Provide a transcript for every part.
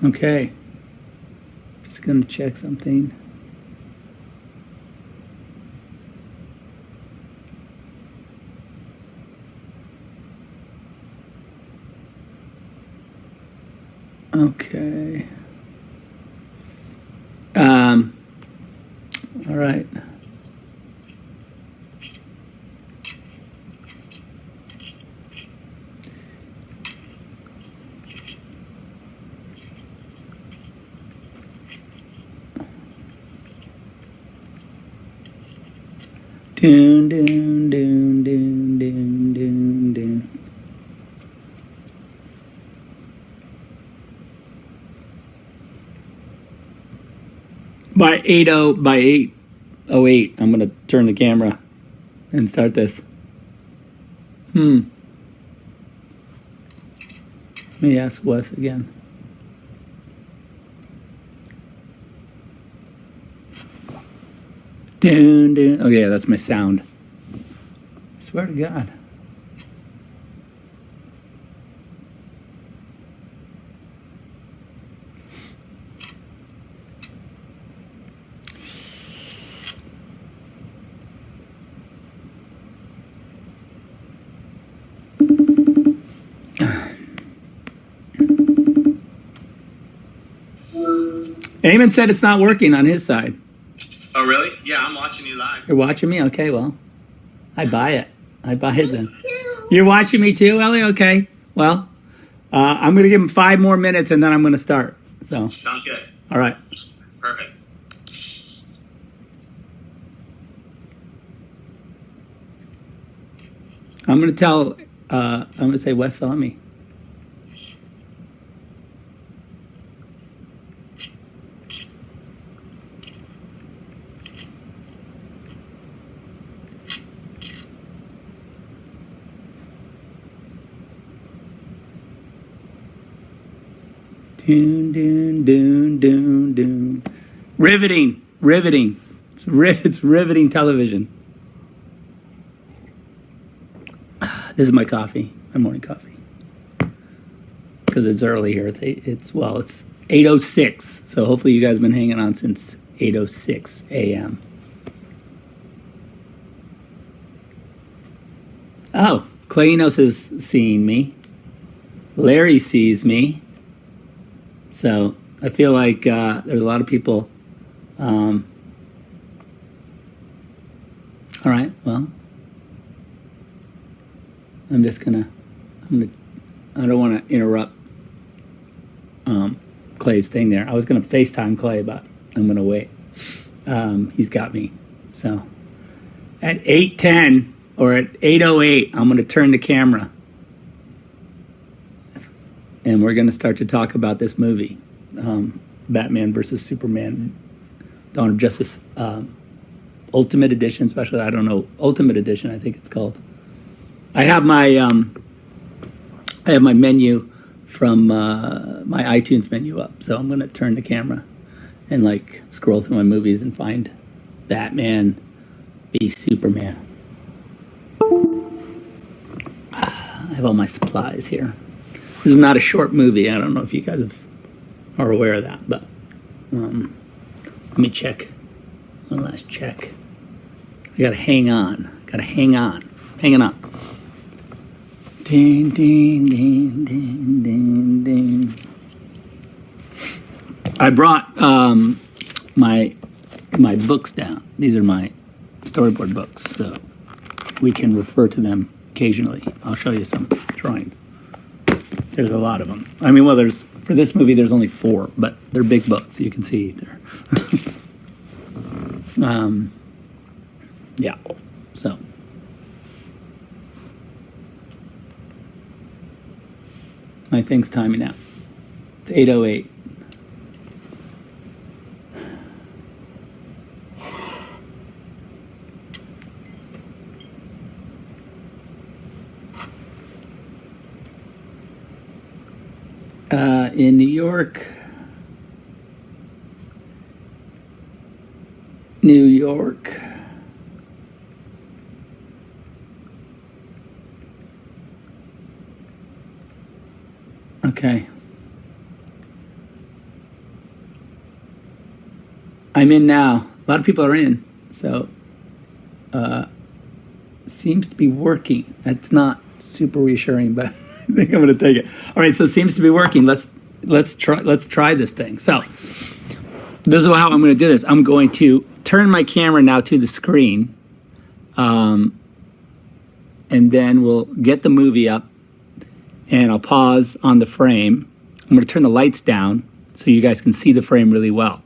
Okay. Just going to check something. Okay. All right. Dun, dun, dun, dun, dun, dun, dun. By 8:08, I'm gonna turn the camera and start this. Let me ask Wes again. Dun, dun. Oh yeah, that's my sound. I swear to God. Eamon said it's not working on his side. Oh, really? Yeah, I'm watching you live. You're watching me? Okay, well, I buy it. I buy it then. You're watching me too, Ellie? Okay. Well, I'm going to give him 5 more minutes and then I'm going to start. So. Sounds good. All right. Perfect. I'm going to say Wes saw me. Dun, dun, dun, dun, dun. Riveting. It's riveting television. This is my coffee, my morning coffee. Because it's early here. It's 8:06. So hopefully you guys have been hanging on since 8:06 a.m. Oh, Claynos is seeing me. Larry sees me. So I feel like there's a lot of people. All right, well, I don't want to interrupt Clay's thing there. I was gonna FaceTime Clay, but I'm gonna wait. He's got me. So at 8:10 or at 8:08, I'm gonna turn the camera. And we're going to start to talk about this movie, Batman versus Superman, Dawn of Justice, Ultimate Edition, especially. I don't know, Ultimate Edition, I think it's called. I have my menu from my iTunes menu up, so I'm going to turn the camera and scroll through my movies and find Batman v Superman. I have all my supplies here. This is not a short movie. I don't know if you guys are aware of that, but let me check. One last check. I gotta hang on. Hanging on. Ding, ding, ding, ding, ding, ding. I brought my books down. These are my storyboard books, so we can refer to them occasionally. I'll show you some drawings. There's a lot of them. I mean, well, for this movie, there's only 4, but they're big books. You can see there. Yeah. So. My thing's timing out. It's 8:08. In New York. Okay. I'm in now. A lot of people are in, so seems to be working. That's not super reassuring, but I think I'm going to take it. All right, so it seems to be working. Let's try this thing. So this is how I'm going to do this. I'm going to turn my camera now to the screen, and then we'll get the movie up, and I'll pause on the frame. I'm going to turn the lights down so you guys can see the frame really well.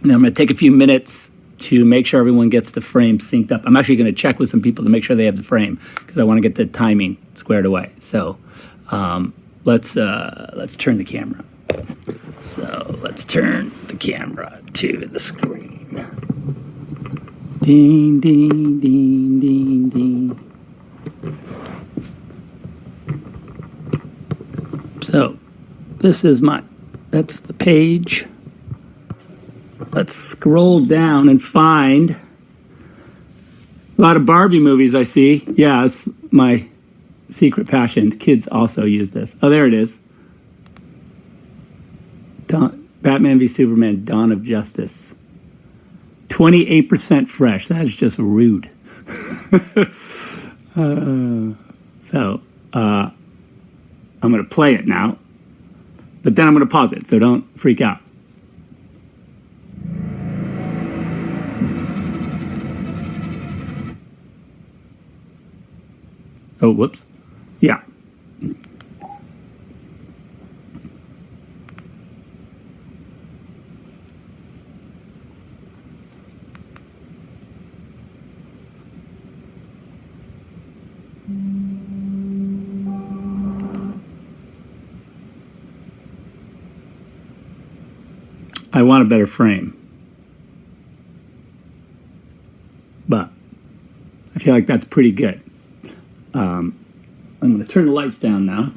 And I'm going to take a few minutes to make sure everyone gets the frame synced up. I'm actually going to check with some people to make sure they have the frame because I want to get the timing squared away. So let's turn the camera. So let's turn the camera to the screen. Ding, ding, ding, ding, ding. So this is that's the page. Let's scroll down and find a lot of Barbie movies I see. Yeah, it's my secret passion. Kids also use this. Oh, there it is. Batman v Superman, Dawn of Justice. 28% fresh. That is just rude. I'm going to play it now, but then I'm going to pause it, so don't freak out. Oh, whoops. Yeah. I want a better frame, but I feel like that's pretty good. I'm going to turn the lights down now.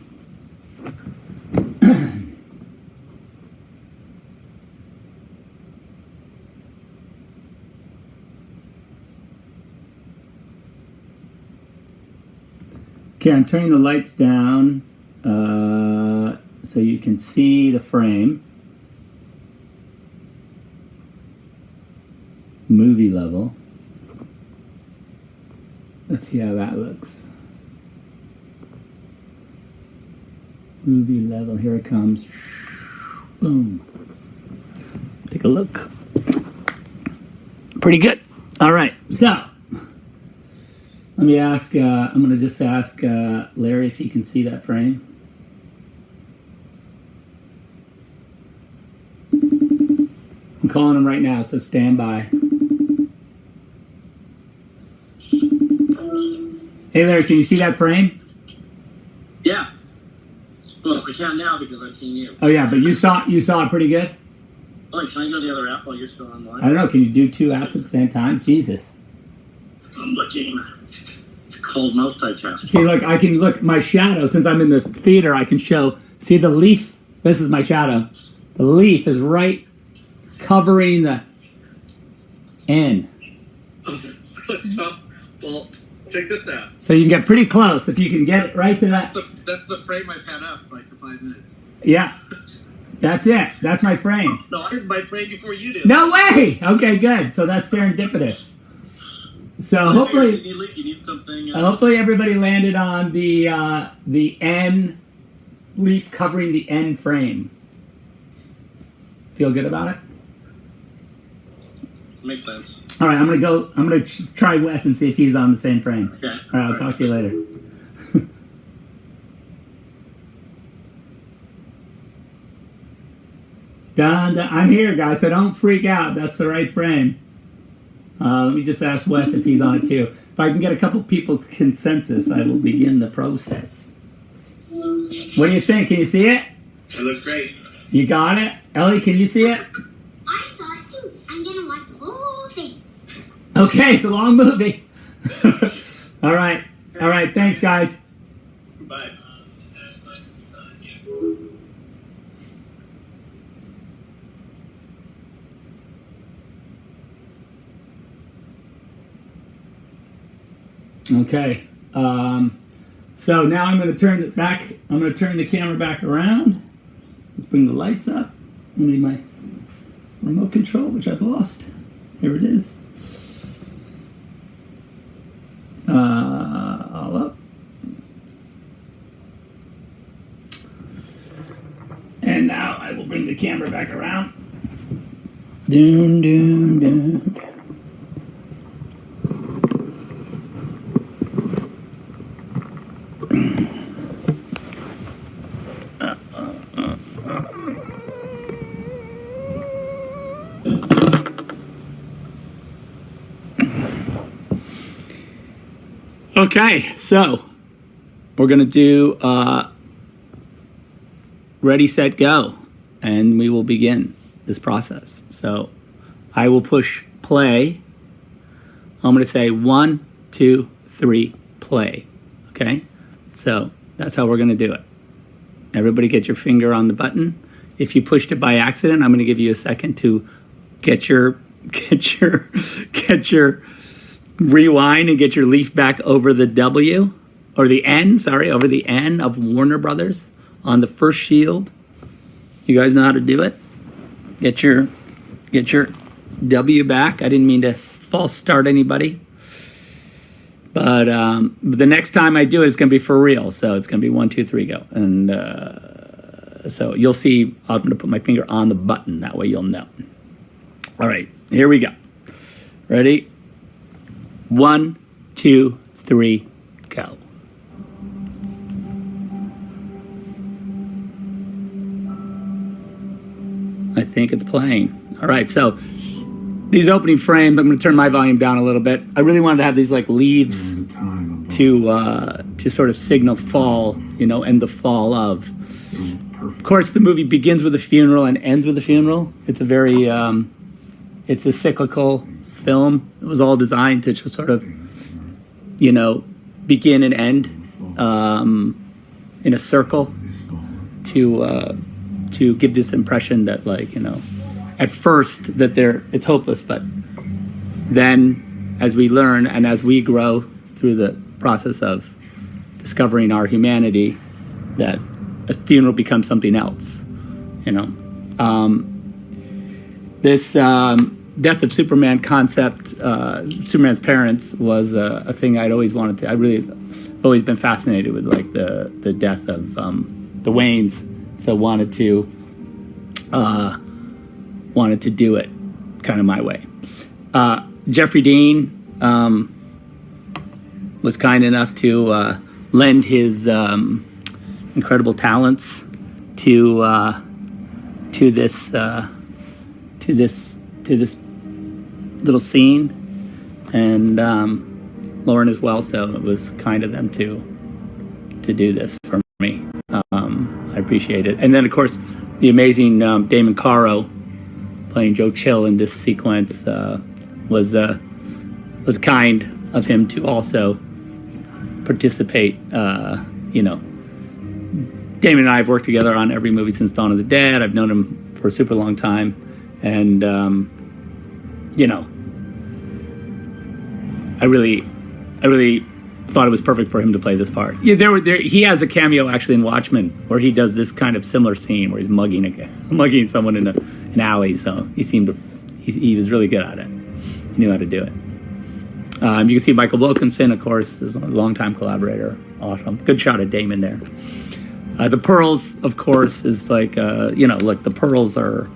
Okay, I'm turning the lights down so you can see the frame. Movie level. Let's see how that looks. Movie level, here it comes. Boom. Take a look. Pretty good. All right, so let me ask, I'm going to just ask Larry if he can see that frame. I'm calling him right now, so stand by. Hey Larry, can you see that frame? Yeah. Well, I can now because I've seen you. Oh yeah, but you saw it pretty good? Oh, can I go to the other app while you're still online? I don't know, can you do two apps at the same time? Jesus. It's looking. It's called multitasking. See, look, I can look my shadow. Since I'm in the theater, I can show. See the leaf? This is my shadow. The leaf is right covering the N. Well, check this out. So you can get pretty close if you can get it right to that. That's the frame I've had up like for 5 minutes. Yeah, that's it. That's my frame. No, I had my frame before you did. No way. Okay, good. So that's serendipitous. So hopefully, you need something. Hopefully everybody landed on the N leaf covering the N frame. Feel good about it? Makes sense. All right, I'm gonna try Wes and see if he's on the same frame. Okay. All right, I'll talk to you later. Done. I'm here, guys, so don't freak out. That's the right frame. Let me just ask Wes if he's on it too. If I can get a couple people's consensus, I will begin the process. What do you think? Can you see it? It looks great. You got it? Ellie, can you see it? I saw it too. I'm gonna watch the whole thing. Okay, it's a long movie. All right. Thanks, guys. Bye. Okay. So now I'm going to turn it back. I'm going to turn the camera back around. Let's bring the lights up. I need my remote control, which I've lost. Here it is. All up. And now I will bring the camera back around. Doom, doom, doom. Okay, so we're going to do ready, set, go, and we will begin this process. So I will push play. I'm going to say 1, 2, 3, play. Okay, so that's how we're going to do it. Everybody get your finger on the button. If you pushed it by accident, I'm going to give you a second to get your rewind and get your leaf back over the W, or the N, over the N of Warner Brothers on the first shield. You guys know how to do it. Get your W back. I didn't mean to false start anybody. But the next time I do it, it's going to be for real. So it's going to be 1, 2, 3, go. And so you'll see, I'm going to put my finger on the button. That way you'll know. All right, here we go. Ready? 1, 2, 3, go. I think it's playing. All right, so these opening frames, I'm going to turn my volume down a little bit. I really wanted to have these like leaves to sort of signal fall, and the fall of. Of course, the movie begins with a funeral and ends with a funeral. It's a very, it's a cyclical film. It was all designed to sort of, begin and end in a circle to give this impression that, at first that it's hopeless, but then as we learn and as we grow through the process of discovering our humanity, that a funeral becomes something else. This death of Superman concept, Superman's parents, was a thing I'd always wanted to. I really always been fascinated with the death of the Waynes, so wanted to do it kind of my way. Jeffrey Dean was kind enough to lend his incredible talents to this little scene, and Lauren as well. So it was kind of them to do this for me. I appreciate it. And then of course the amazing Damon Caro playing Joe Chill in this sequence was kind of him to also participate. Damon and I have worked together on every movie since Dawn of the Dead. I've known him for a super long time, and I really thought it was perfect for him to play this part. Yeah, he has a cameo actually in Watchmen where he does this kind of similar scene where he's mugging someone in an alley. So he was really good at it. He knew how to do it. You can see Michael Wilkinson, of course, is a longtime collaborator. Awesome, good shot of Damon there. The pearls, of course, is look, the pearls I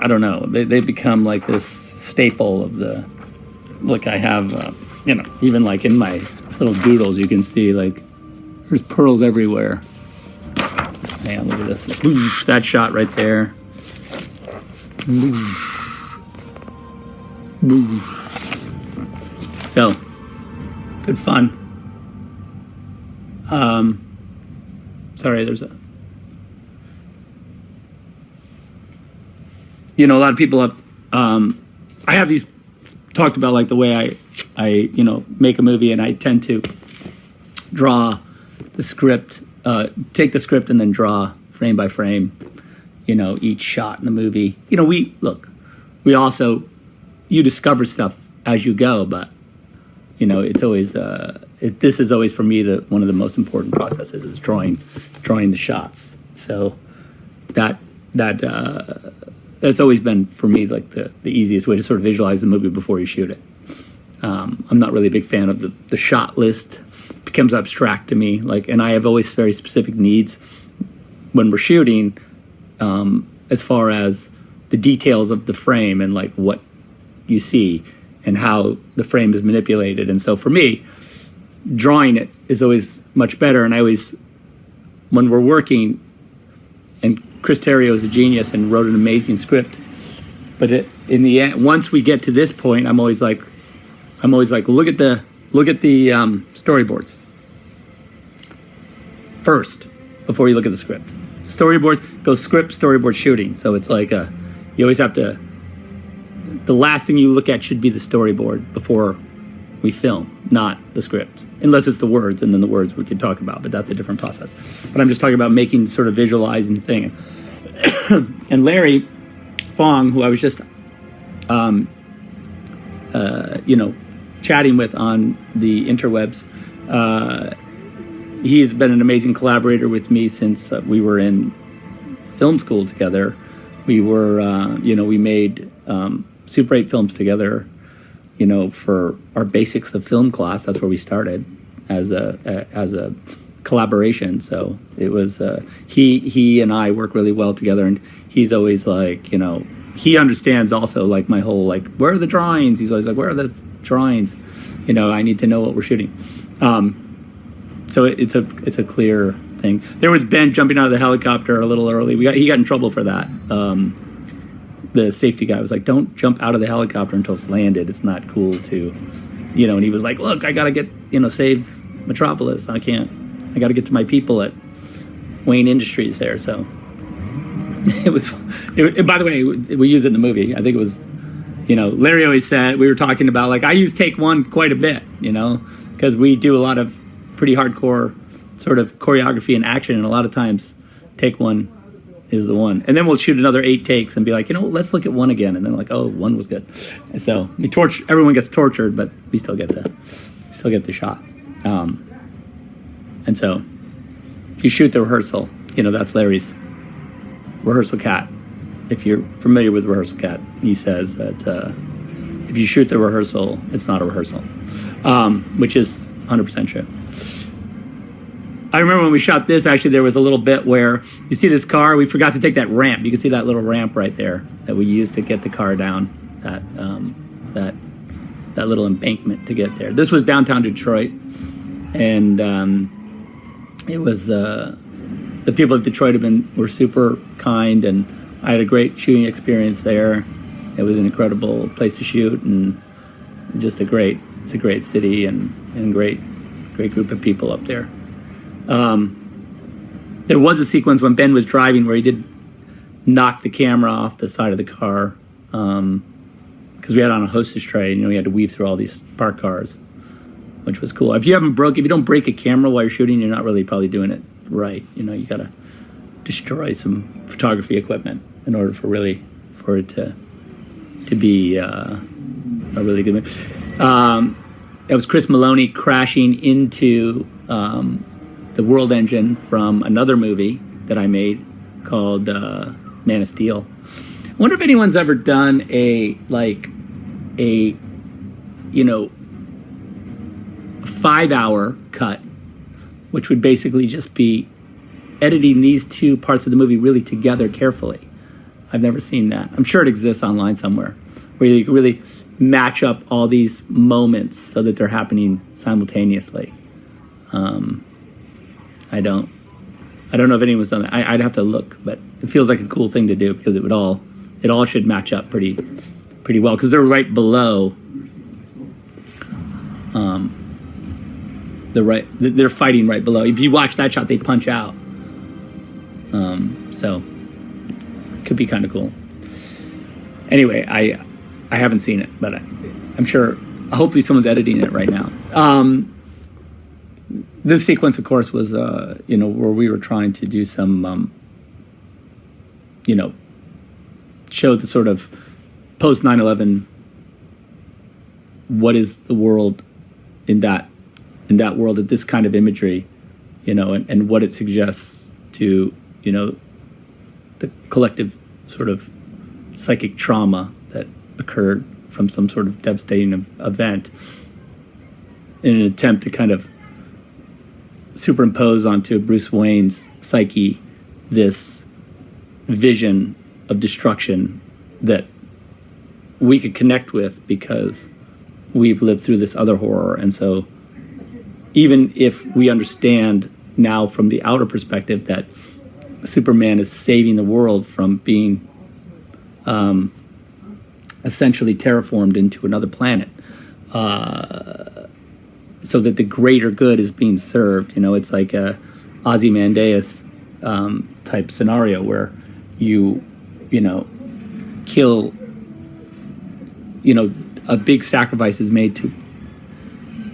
don't know, they become like this staple of the. Look, I have, even like in my little doodles, you can see there's pearls everywhere. Man, look at this. Boosh, that shot right there. Boosh. Boosh. So, good fun. Sorry, there's a lot of people have, I have these talked about the way I make a movie, and I tend to draw the script, take the script and then draw frame by frame, each shot in the movie. We also, you discover stuff as you go, but it's always, this is always for me one of the most important processes is drawing the shots. So that that's always been for me like the easiest way to sort of visualize the movie before you shoot it. I'm not really a big fan of the shot list. It becomes abstract to me. And I have always very specific needs when we're shooting, as far as the details of the frame and like what you see and how the frame is manipulated. And so for me, drawing it is always much better. And I always, when we're working, and Chris Terrio is a genius and wrote an amazing script, but in the end, once we get to this point, I'm always like, look at the storyboards first before you look at the script. Storyboards go script, storyboard, shooting. So it's like you always have to. The last thing you look at should be the storyboard before we film, not the script, unless it's the words, and then the words we could talk about. But that's a different process. But I'm just talking about making sort of visualizing the thing. And Larry Fong, who I was just, chatting with on the interwebs, he's been an amazing collaborator with me since we were in film school together. We were, we made Super 8 films together, for our basics of film class. That's where we started as a collaboration. So it was he and I work really well together, and he's always like, he understands also like my whole like, where are the drawings? He's always like, where are the drawings? I need to know what we're shooting. So it's a clear thing. There was Ben jumping out of the helicopter a little early. He got in trouble for that. The safety guy was like, don't jump out of the helicopter until it's landed. It's not cool to, and he was like, look, I got to get, save Metropolis. I got to get to my people at Wayne Industries there. So it was, by the way, we use it in the movie. I think it was, Larry always said, we were talking about like, I use take one quite a bit, because we do a lot of pretty hardcore sort of choreography and action. And a lot of times take one is the one. And then we'll shoot another 8 takes and be like, let's look at one again. And then like, oh, one was good. And so everyone gets tortured, but we still get the shot. And so if you shoot the rehearsal, that's Larry's rehearsal cat. If you're familiar with rehearsal cat, he says that if you shoot the rehearsal, it's not a rehearsal, which is 100% true. I remember when we shot this, actually, there was a little bit where you see this car. We forgot to take that ramp. You can see that little ramp right there that we used to get the car down that little embankment to get there. This was downtown Detroit, and it was the people of Detroit were super kind, and I had a great shooting experience there. It was an incredible place to shoot, and just it's a great city and great group of people up there. There was a sequence when Ben was driving where he did knock the camera off the side of the car, because we had on a hostess tray, and we had to weave through all these parked cars, which was cool. If you don't break a camera while you're shooting, you're not really probably doing it right. You gotta destroy some photography equipment in order for it to be a really good movie. It was Chris Maloney crashing into the World Engine from another movie that I made called Man of Steel. I wonder if anyone's ever done a 5-hour cut, which would basically just be editing these two parts of the movie really together carefully. I've never seen that. I'm sure it exists online somewhere, where you can really match up all these moments so that they're happening simultaneously. I don't know if anyone's done that. I'd have to look, but it feels like a cool thing to do because it all should match up pretty well because they're right below. They're fighting right below. If you watch that shot, they punch out. So it could be kind of cool. Anyway, I haven't seen it, but I'm sure. Hopefully, someone's editing it right now. This sequence, of course, was where we were trying to do some, show the sort of post 9/11. What is the world in that world at this kind of imagery, and what it suggests to the collective sort of psychic trauma that occurred from some sort of devastating event in an attempt to kind of superimpose onto Bruce Wayne's psyche this vision of destruction that we could connect with because we've lived through this other horror. And so even if we understand now from the outer perspective that Superman is saving the world from being essentially terraformed into another planet, so that the greater good is being served. It's like a Ozymandias type scenario where you kill, a big sacrifice is made to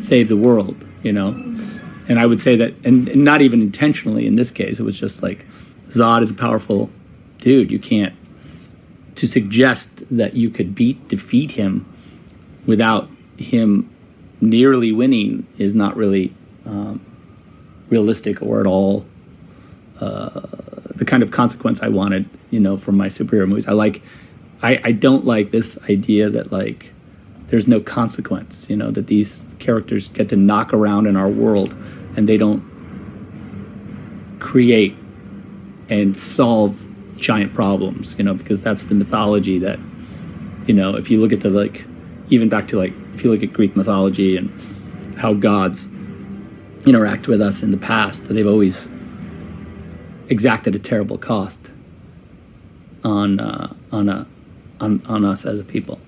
save the world, And I would say that, and not even intentionally in this case, it was just like, Zod is a powerful dude. You can't, to suggest that you could defeat him without him nearly winning is not really realistic or at all the kind of consequence I wanted, from my superhero movies. I don't like this idea that like there's no consequence, that these characters get to knock around in our world and they don't create and solve giant problems, because that's the mythology that, if you look at even back to if you look at Greek mythology and how gods interact with us in the past, they've always exacted a terrible cost on us as a people.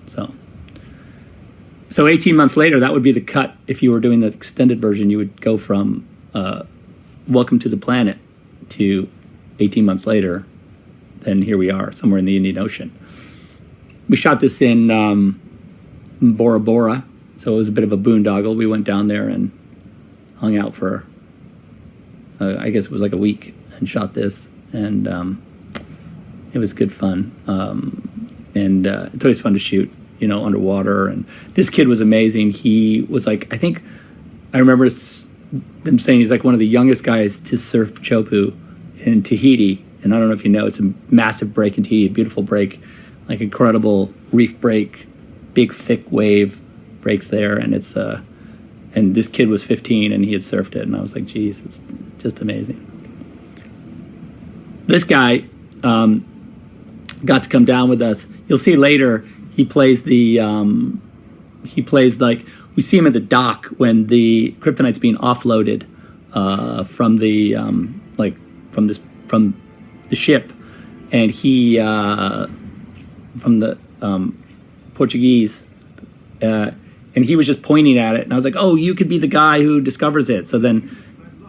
So 18 months later, that would be the cut. If you were doing the extended version, you would go from Welcome to the Planet to 18 months later. Then here we are, somewhere in the Indian Ocean. We shot this in Bora Bora, so it was a bit of a boondoggle. We went down there and hung out for, I guess it was like a week, and shot this. And it was good fun. And it's always fun to shoot, underwater. And this kid was amazing. He was like, I remember them saying he's like one of the youngest guys to surf Chopu in Tahiti. And I don't know if you know, it's a massive break in Tahiti, a beautiful break, like incredible reef break, big thick wave breaks there. And it's and this kid was 15 and he had surfed it. And I was like, geez, it's just amazing. This guy got to come down with us. You'll see later, he plays we see him at the dock when the kryptonite's being offloaded from the from the ship, and he from the Portuguese, and he was just pointing at it, and I was like, oh, you could be the guy who discovers it. So then,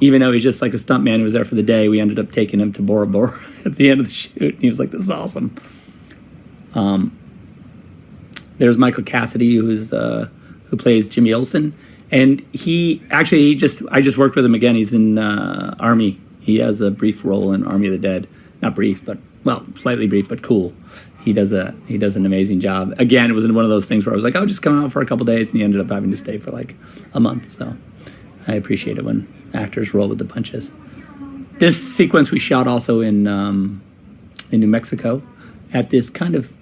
even though he's just like a stuntman who was there for the day, we ended up taking him to Bora Bora at the end of the shoot, and he was like, this is awesome. There's Michael Cassidy, who plays Jimmy Olsen, and I just worked with him again. He's in Army. He has a brief role in Army of the Dead. Not brief, but slightly brief, but cool. He does an amazing job. Again, it was one of those things where I was like, oh, just come out for a couple days, and he ended up having to stay for like a month. So I appreciate it when actors roll with the punches. This sequence we shot also in New Mexico at this kind of,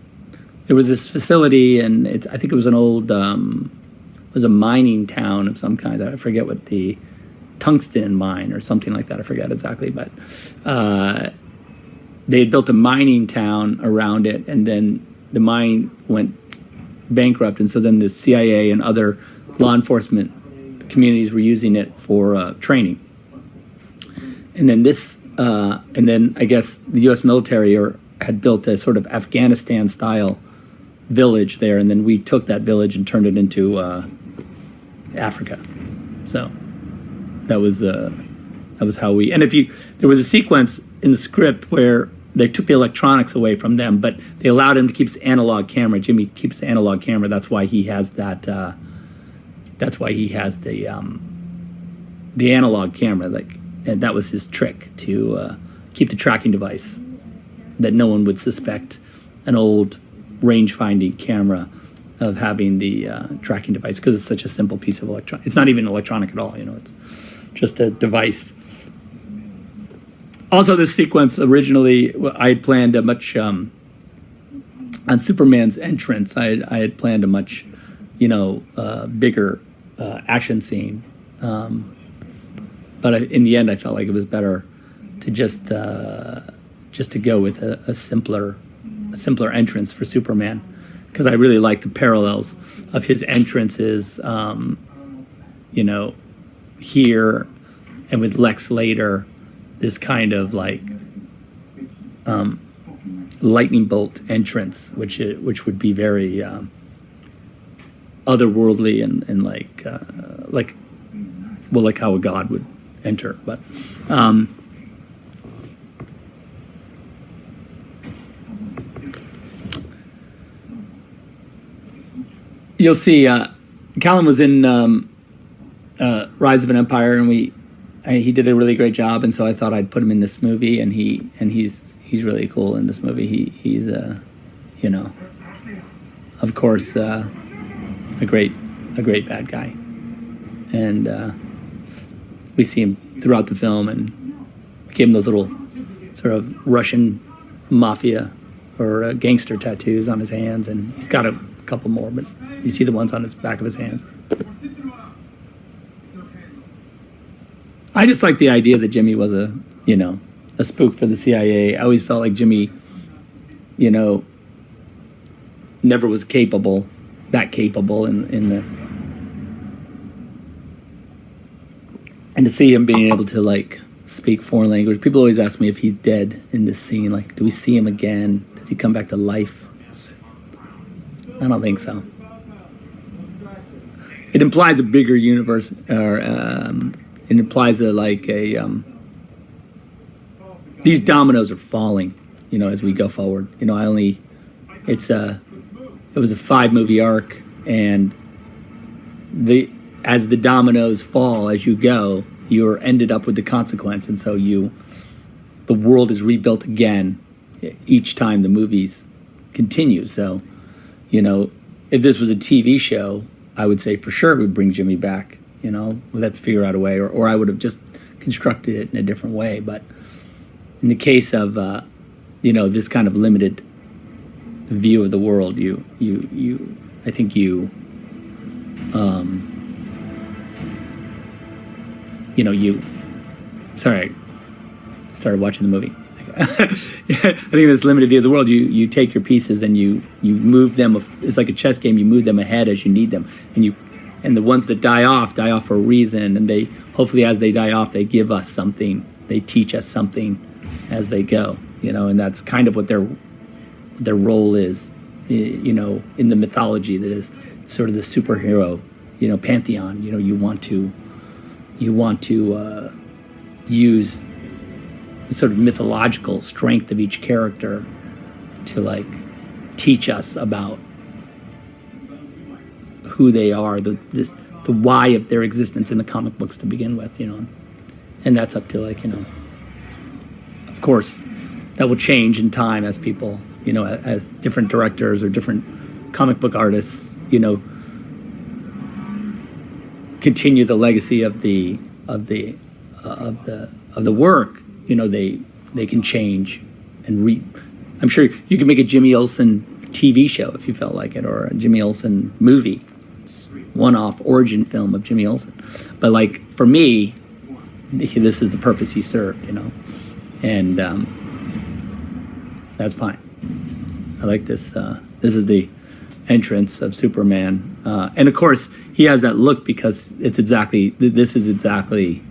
there was this facility, and I think it was an old, it was a mining town of some kind. I forget what the tungsten mine or something like that. I forget exactly, but they had built a mining town around it, and then the mine went bankrupt, and so then the CIA and other law enforcement communities were using it for training. And then and then I guess the U.S. military had built a sort of Afghanistan-style village there, and then we took that village and turned it into Africa. So that was how we. And there was a sequence in the script where they took the electronics away from them, but they allowed him to keep his analog camera. Jimmy keeps the analog camera. That's why he has that. That's why he has the analog camera. And that was his trick to keep the tracking device that no one would suspect an old range-finding camera of having the tracking device, because it's such a simple piece of electronic. It's not even electronic at all. It's just a device. Also, this sequence originally, I had planned a much on Superman's entrance, I had planned a much, bigger action scene. But in the end, I felt like it was better to just to go with a simpler entrance for Superman, because I really like the parallels of his entrances, here and with Lex later, this kind of like lightning bolt entrance, which would be very otherworldly and like how a god would enter. But you'll see Callum was in Rise of an Empire, and he did a really great job, and so I thought I'd put him in this movie, and he's really cool in this movie. He's of course a great bad guy, and we see him throughout the film, and gave him those little sort of Russian mafia or gangster tattoos on his hands, and he's got a couple more, but you see the ones on his back of his hands. I just like the idea that Jimmy was a spook for the CIA. I always felt like Jimmy, never was that capable in the, and to see him being able to like speak foreign language. People always ask me if he's dead in this scene. Like, do we see him again? Does he come back to life? I don't think so. It implies a bigger universe, or it implies these dominoes are falling, as we go forward. It was a 5-movie arc, and as the dominoes fall as you go, you're ended up with the consequence, and so the world is rebuilt again each time the movies continue. So, if this was a TV show, I would say for sure it would bring Jimmy back. We'd have to figure out a way, or I would have just constructed it in a different way. But in the case of this kind of limited view of the world, I think sorry, I started watching the movie. I think this limited view of the world, you take your pieces and you move them. It's like a chess game. You move them ahead as you need them, and the ones that die off for a reason. And they hopefully, as they die off, they give us something. They teach us something as they go. And that's kind of what their role is. In the mythology that is sort of the superhero, pantheon. You want to use the sort of mythological strength of each character to like teach us about who they are, the why of their existence in the comic books to begin with, and that's up to of course that will change in time as people, as different directors or different comic book artists, continue the legacy of the work. They can change and I'm sure you could make a Jimmy Olsen TV show if you felt like it, or a Jimmy Olsen movie, one-off origin film of Jimmy Olsen. But like for me, this is the purpose he served, and that's fine. I like this. This is the entrance of Superman, and of course he has that look because this is exactly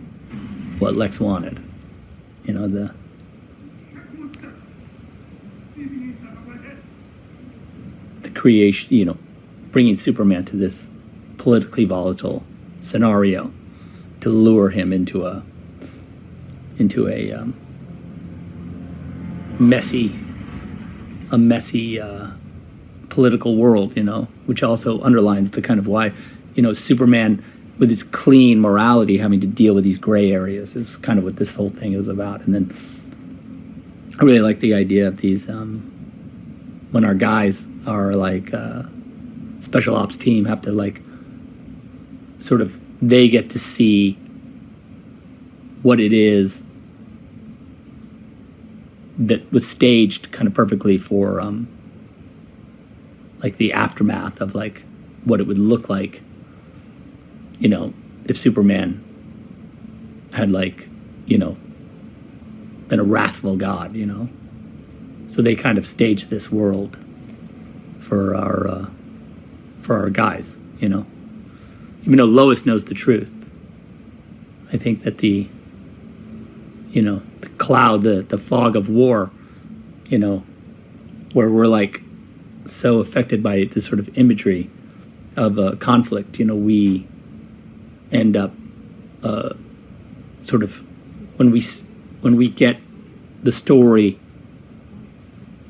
what Lex wanted. The creation, bringing Superman to this politically volatile scenario to lure him into a messy political world, which also underlines the kind of why, Superman with his clean morality having to deal with these gray areas is kind of what this whole thing is about. And then I really like the idea of these, when our guys are like special ops team have to like sort of, they get to see what it is that was staged kind of perfectly for like the aftermath of like what it would look like, you know, if Superman had like, you know, been a wrathful god, you know. So they kind of staged this world for our guys, you know. Even though Lois knows the truth, I think that the cloud, the fog of war, you know, where we're like so affected by this sort of imagery of conflict, you know, we end up sort of when we get the story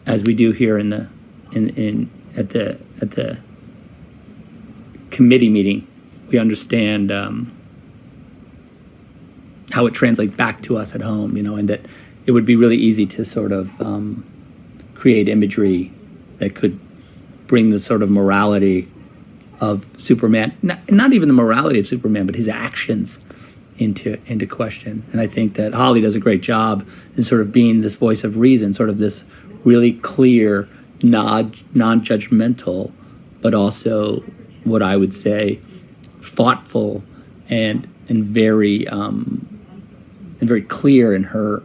as we do here at the committee meeting, we understand how it translates back to us at home, you know, and that it would be really easy to sort of create imagery that could bring the sort of morality of Superman, not even the morality of Superman, but his actions into question. And I think that Holly does a great job in sort of being this voice of reason, sort of this really clear, non-judgmental, but also what I would say thoughtful and very clear in her.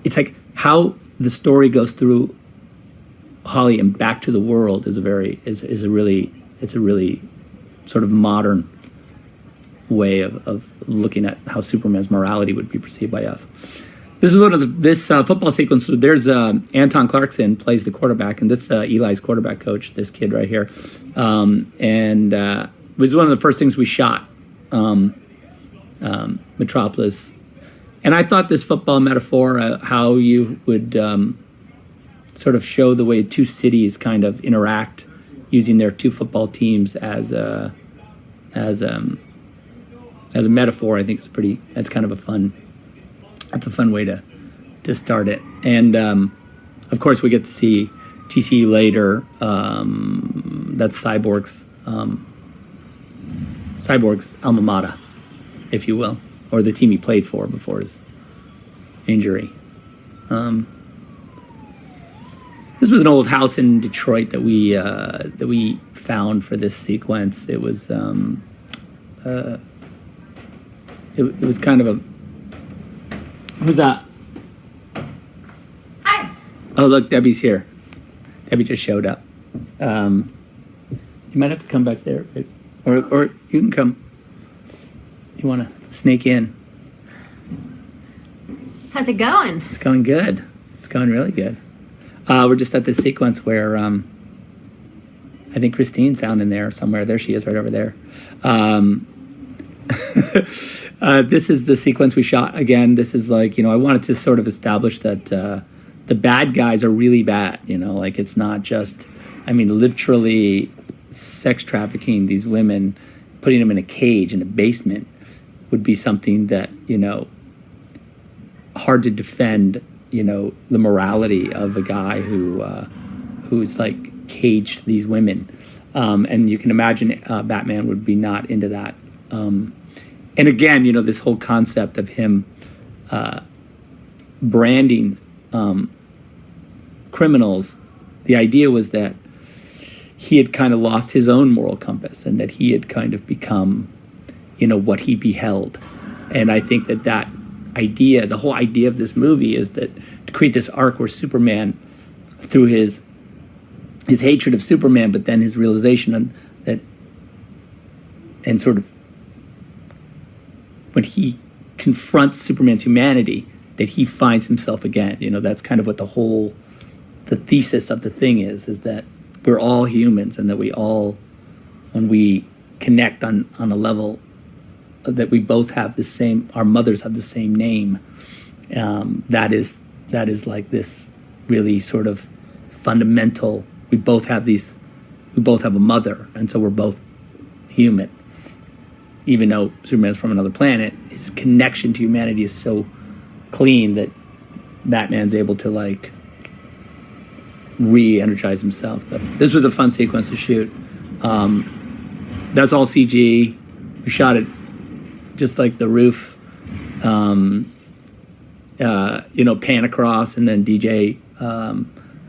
It's like how the story goes through Holly and back to the world is a really sort of modern way of looking at how Superman's morality would be perceived by us. This is one of this football sequence. There's Anton Clarkson plays the quarterback, and this Eli's quarterback coach, this kid right here, and it was one of the first things we shot, Metropolis. And I thought this football metaphor, how you would sort of show the way two cities kind of interact using their two football teams as a metaphor, I think that's kind of a fun way to start it. And of course we get to see GC later. That's Cyborg's alma mater, if you will, or the team he played for before his injury. This was an old house in Detroit that we found for this sequence. It was it was kind of a. Who's that? Hi. Oh, look, Debbie's here. Debbie just showed up. You might have to come back there, or you can come. You want to sneak in? How's it going? It's going good. It's going really good. We're just at this sequence where I think Christine's down in there somewhere. There she is, right over there. This is the sequence we shot again. This is like, you know, I wanted to sort of establish that the bad guys are really bad. You know, like it's not just, I mean, literally sex trafficking these women, putting them in a cage in a basement would be something that, you know, hard to defend, you know, the morality of a guy who's like caged these women. And you can imagine Batman would be not into that. And again, you know, this whole concept of him branding criminals, the idea was that he had kind of lost his own moral compass and that he had kind of become, you know, what he beheld. And I think that idea, the whole idea of this movie is that to create this arc where Superman, through his hatred of Superman, but then his realization that, and sort of when he confronts Superman's humanity, that he finds himself again. You know, that's kind of what the thesis of the thing is that we're all humans and that we all, when we connect on a level that we both have the same, our mothers have the same name, that is like this really sort of fundamental, we both have a mother, and so we're both human. Even though Superman's from another planet, his connection to humanity is so clean that Batman's able to like re-energize himself. But this was a fun sequence to shoot. That's all CG. We shot it just like the roof, you know, pan across, and then DJ,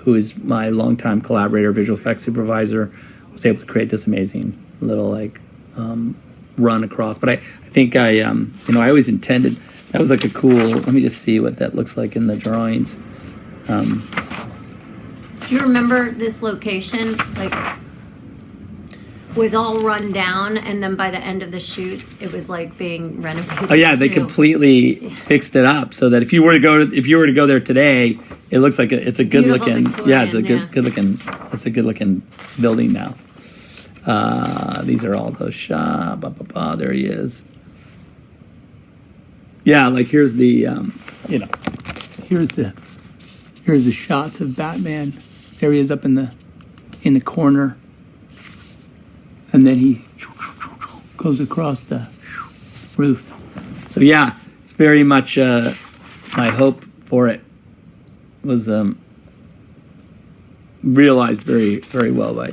who is my longtime collaborator, visual effects supervisor, was able to create this amazing little like run across. But I think I always intended that was like a cool. Let me just see what that looks like in the drawings. Do you remember this location? Like, was all run down, and then by the end of the shoot, it was like being renovated. Oh yeah, they too. completely fixed it up so that if you were to go there today, it looks like it's a good Beautiful looking. Victorian, It's a good looking. It's a good looking building now. These are all those shots. There he is. Yeah, like here's the here's the shots of Batman. There he is up in the corner, and then he goes across the roof. So yeah, it's very much my hope for it was realized very very well by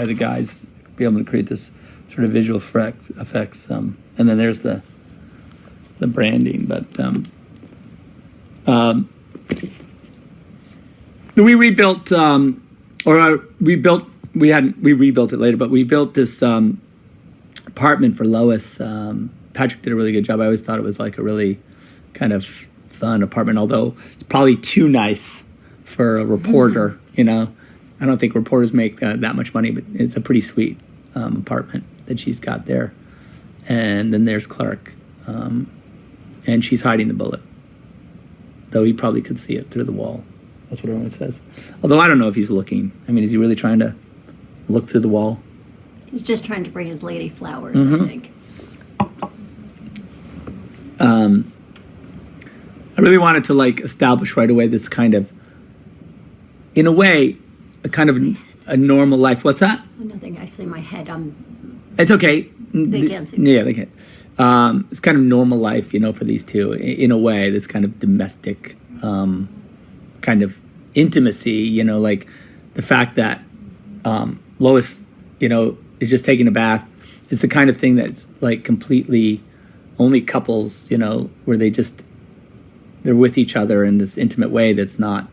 the guys, be able to create this sort of visual effects. And then there's the branding, but we rebuilt we rebuilt it later, but we built this apartment for Lois. Patrick did a really good job. I always thought it was like a really kind of fun apartment, although it's probably too nice for a reporter. You know, I don't think reporters make that much money, but it's a pretty sweet apartment that she's got there. And then there's Clark, and she's hiding the bullet, though he probably could see it through the wall. That's what everyone says. Although I don't know if he's looking. I mean, is he really trying to look through the wall? He's just trying to bring his lady flowers, I think. I really wanted to like establish right away this kind of, in a way, a kind of a normal life. What's that? Oh, nothing. I see my head. It's okay. They can't see. Yeah, they can. It's kind of normal life, you know, for these two. In a way, this kind of domestic kind of intimacy, you know, like the fact that Lois, you know, is just taking a bath is the kind of thing that's like completely only couples, you know, where they're with each other in this intimate way that's not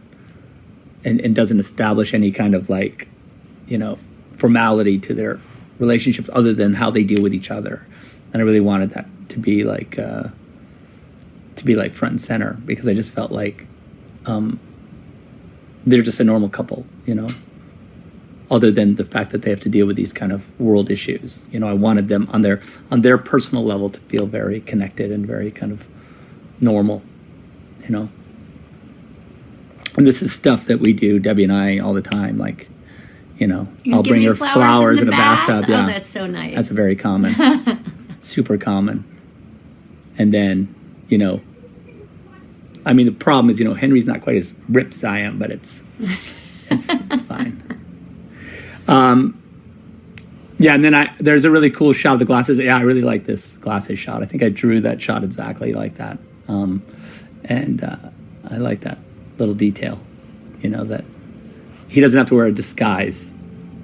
and doesn't establish any kind of like, you know, formality to their relationships other than how they deal with each other. And I really wanted that to be like front and center, because I just felt like they're just a normal couple, you know, other than the fact that they have to deal with these kind of world issues. You know, I wanted them on their personal level to feel very connected and very kind of normal, you know. And this is stuff that we do, Debbie and I, all the time. Like, you know, I'll bring her flowers in a bathtub. Yeah, oh, that's so nice. That's very common, super common. And then, you know, I mean, the problem is, you know, Henry's not quite as ripped as I am, but it's fine. Yeah, and then there's a really cool shot of the glasses. Yeah, I really like this glasses shot. I think I drew that shot exactly like that. And I like that little detail, you know, that he doesn't have to wear a disguise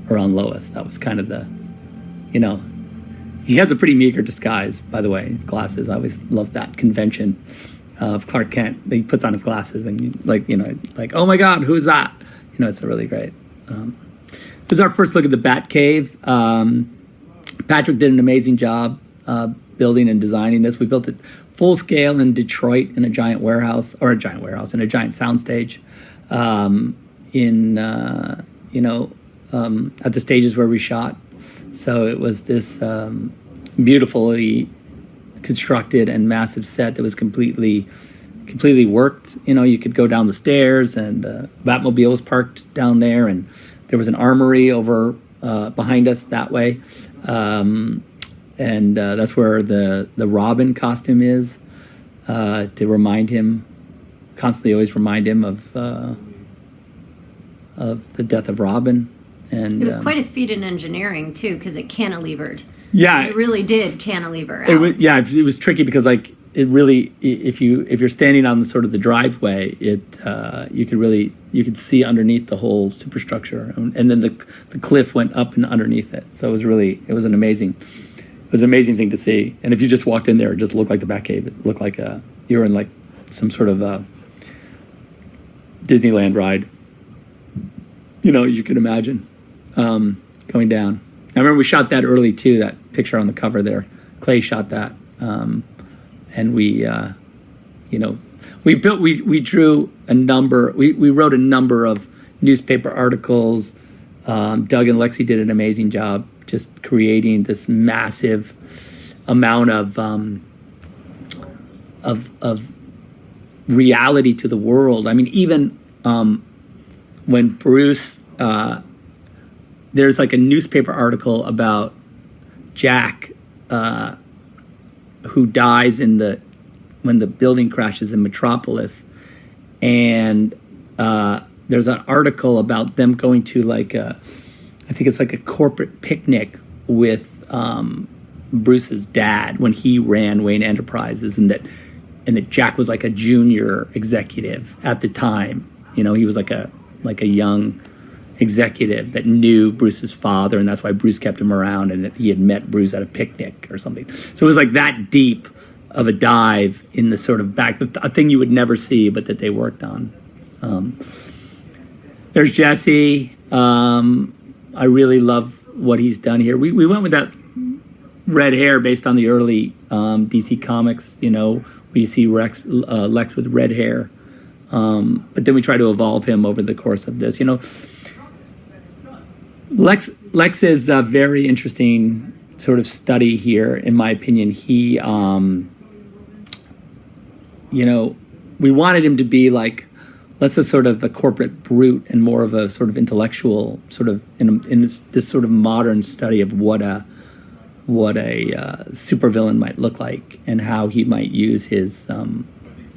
around Lois. That was kind of the, you know, he has a pretty meager disguise, by the way, glasses. I always loved that convention of Clark Kent. He puts on his glasses and like, oh my God, who's that? You know, it's really great. This is our first look at the Bat Cave. Patrick did an amazing job building and designing this. We built it full scale in Detroit in a giant warehouse, in a giant soundstage. At the stages where we shot. So it was this beautifully constructed and massive set that was completely worked. You know, you could go down the stairs, and Batmobile was parked down there, and there was an armory over behind us that way, and that's where the Robin costume is, to constantly always remind him of the death of Robin. And it was quite a feat in engineering too, because it cantilevered. Yeah, it really did cantilever out. It was tricky because like it really, if you're standing on the sort of the driveway, you could see underneath the whole superstructure, and then the cliff went up and underneath it. So it was an amazing thing to see. And if you just walked in there, it just looked like the Batcave. It looked like you were in like some sort of Disneyland ride. you can imagine going down. I remember we shot that early too. That picture on the cover there, Clay shot that, and we drew a number. We wrote a number of newspaper articles. Doug and Lexi did an amazing job just creating this massive amount of reality to the world. I mean, even when Bruce, there's like a newspaper article about Jack, who dies when the building crashes in Metropolis, and there's an article about them going to I think it's like a corporate picnic with Bruce's dad when he ran Wayne Enterprises, and that Jack was like a junior executive at the time. He was like a young executive that knew Bruce's father, and that's why Bruce kept him around, and that he had met Bruce at a picnic or something. So it was like that deep of a dive in the sort of a thing you would never see, but that they worked on. There's Jesse. I really love what he's done here. We went with that red hair based on the early DC comics, where you see Lex with red hair. But then we try to evolve him over the course of this. Lex is a very interesting sort of study here, in my opinion. He, we wanted him to be like less a sort of a corporate brute and more of a sort of intellectual sort of in this sort of modern study of what a supervillain might look like and how he might use his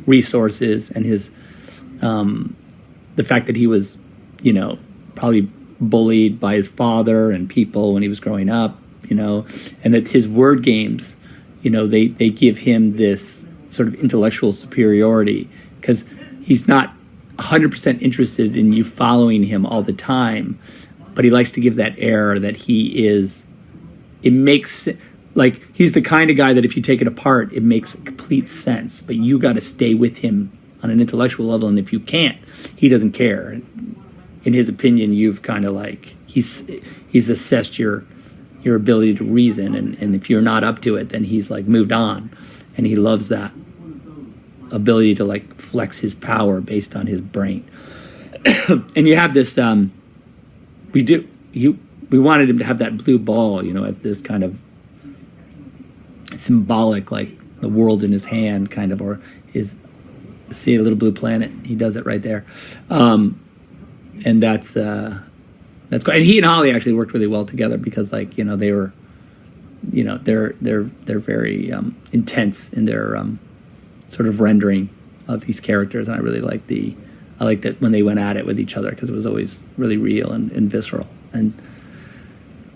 resources and his the fact that he was probably bullied by his father and people when he was growing up, and that his word games, they give him this sort of intellectual superiority because he's not 100% interested in you following him all the time, but he likes to give that air that he is. It makes like he's the kind of guy that if you take it apart, it makes complete sense. But you got to stay with him on an intellectual level, and if you can't, he doesn't care. In his opinion, you've kind of like he's assessed your ability to reason, and if you're not up to it, then he's like moved on, and he loves that ability to like flex his power based on his brain. And you have this we wanted him to have that blue ball, as this kind of symbolic, like the world's in his hand kind of, or his see a little blue planet. He does it right there. And that's cool. And he and Holly actually worked really well together because they were, they're very intense in their sort of rendering of these characters, and I really like that when they went at it with each other because it was always really real and visceral. And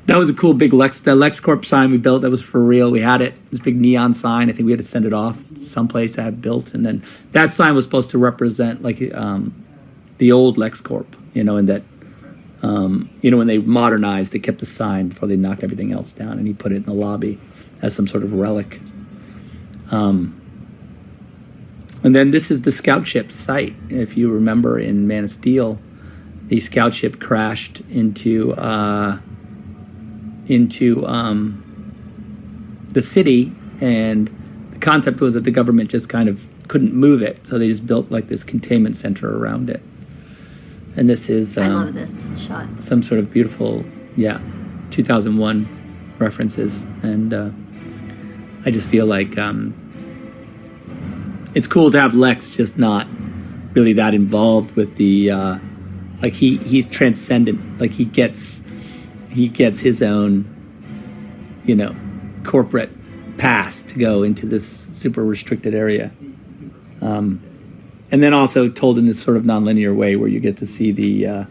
that was a cool big the LexCorp sign we built. That was for real. We had it. This big neon sign. I think we had to send it off someplace to have built, and then that sign was supposed to represent the old LexCorp, and that when they modernized, they kept the sign before they knocked everything else down, and he put it in the lobby as some sort of relic. And then this is the scout ship site. If you remember in Man of Steel, the scout ship crashed into the city, and the concept was that the government just kind of couldn't move it, so they just built like this containment center around it. And this is I love this shot. Some sort of beautiful 2001 references, and I just feel like it's cool to have Lex just not really that involved with the he's transcendent. Like he gets his own corporate pass to go into this super restricted area, and then also told in this sort of nonlinear way where you get to see the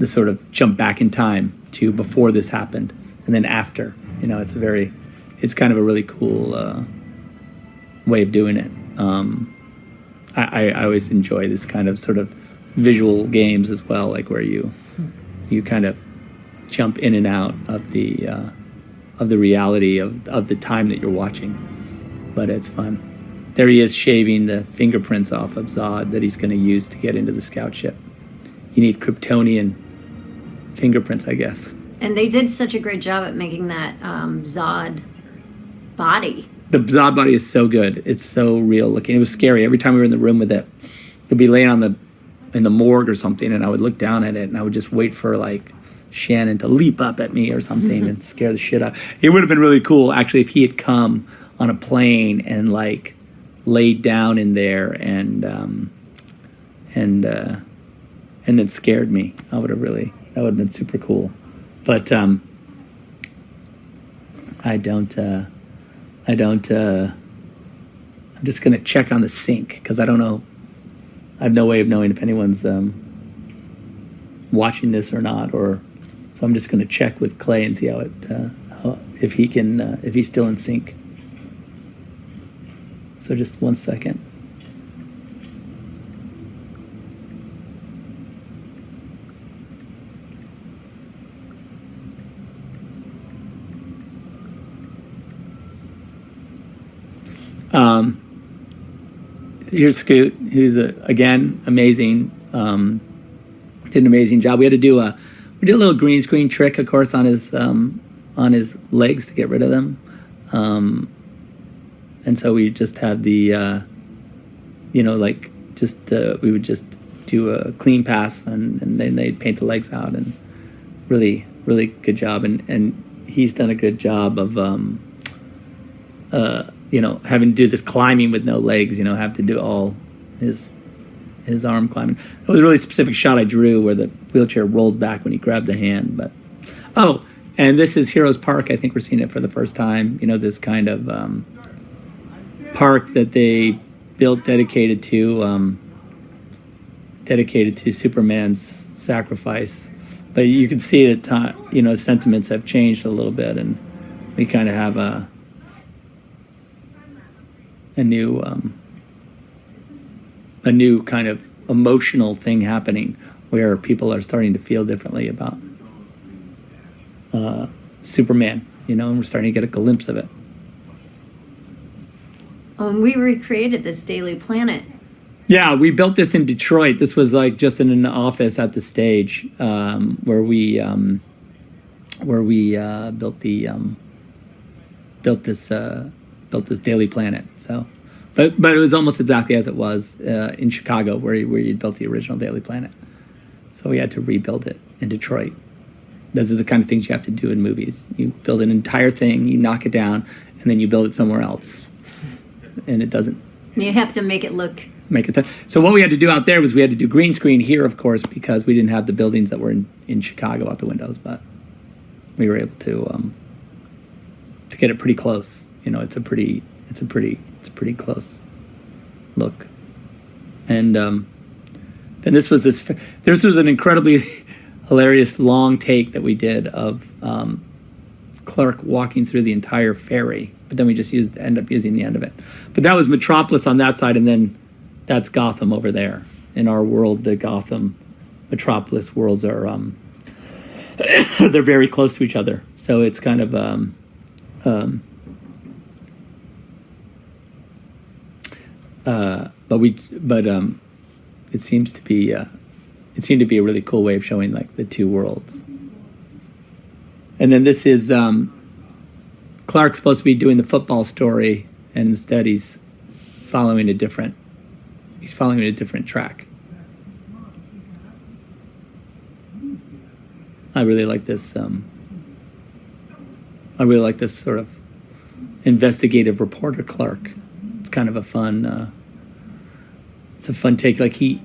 sort of jump back in time to before this happened and then after. It's kind of a really cool way of doing it. I always enjoy this kind of sort of visual games as well, like where you kind of jump in and out of the reality of the time that you're watching. But it's fun. there he is shaving the fingerprints off of Zod that he's going to use to get into the scout ship. You need Kryptonian fingerprints, I guess. And they did such a great job at making that Zod body. The Zod body is so good. It's so real looking. It was scary. Every time we were in the room with it, it'd be laying in the morgue or something, and I would look down at it, and I would just wait for, like, Shannon to leap up at me or something and scare the shit out. It would have been really cool, actually, if he had come on a plane and, like, laid down in there and then scared me. That would have been super cool. But I'm just going to check on the sync because I don't know. I have no way of knowing if anyone's watching this or not, so I'm just going to check with Clay and see if he's still in sync. So just 1 second. Here's Scoot, who's again amazing. Did an amazing job. We did a little green screen trick, of course, on his legs to get rid of them, and so we just had the we would just do a clean pass, and then they'd paint the legs out, and really good job. And he's done a good job of having to do this climbing with no legs, have to do all his arm climbing. It was a really specific shot I drew where the wheelchair rolled back when he grabbed the hand. But and this is Heroes Park. I think we're seeing it for the first time. This kind of park that they built dedicated to Superman's sacrifice. But you can see that sentiments have changed a little bit, and we kind of have a new kind of emotional thing happening where people are starting to feel differently about Superman, and we're starting to get a glimpse of it. We recreated this Daily Planet. Yeah, we built this in Detroit. This was like just in an office at the stage where we built this Daily Planet. So, but it was almost exactly as it was in Chicago, where you'd built the original Daily Planet. So we had to rebuild it in Detroit. Those are the kind of things you have to do in movies. You build an entire thing, you knock it down, and then you build it somewhere else, and it doesn't. You have to make it look. So what we had to do out there was we had to do green screen here, of course, because we didn't have the buildings that were in Chicago out the windows, but we were able to get it pretty close. It's a pretty close look. And then this was an incredibly hilarious long take that we did of Clark walking through the entire ferry, but then we just end up using the end of it. But that was Metropolis on that side, and then that's Gotham over there. In our world, the Gotham Metropolis worlds are they're very close to each other. So it's kind of it seemed to be a really cool way of showing like the two worlds. And then this is Clark's supposed to be doing the football story, and instead he's following a different track. I really like this sort of investigative reporter Clark. It's kind of a fun take. Like he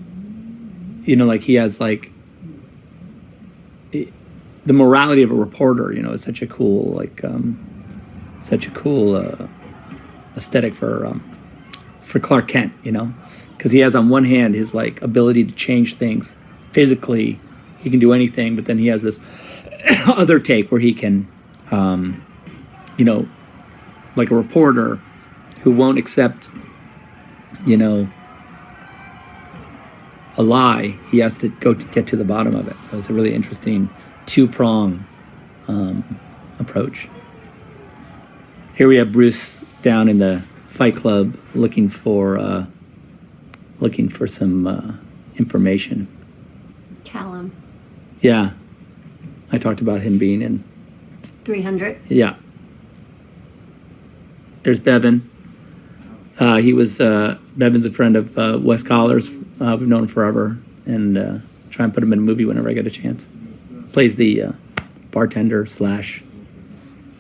has like the morality of a reporter, is such a cool aesthetic for Clark Kent, because he has on one hand his like ability to change things physically. He can do anything, but then he has this other take where he can, like a reporter who won't accept, a lie. He has to go to get to the bottom of it. So it's a really interesting two-prong approach. Here we have Bruce down in the Fight Club looking for some information. Callum, Yeah, I talked about him being in. 300. Yeah. There's Bevan. Bevan's a friend of Wes Collar's. We've known him forever, and try and put him in a movie whenever I get a chance. Plays the bartender slash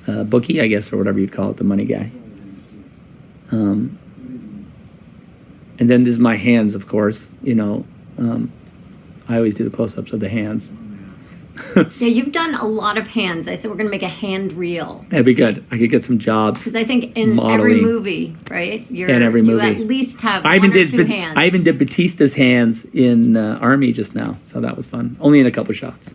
bookie, I guess, or whatever you'd call it, the money guy. And then this is my hands, of course. I always do the close-ups of the hands. Yeah, you've done a lot of hands. I said we're going to make a hand reel. That'd be good. I could get some jobs. Because I think in every modeling. movie, right? In every movie. You at least have one or two hands. I even did Batista's hands in Army just now, so that was fun. Only in a couple shots.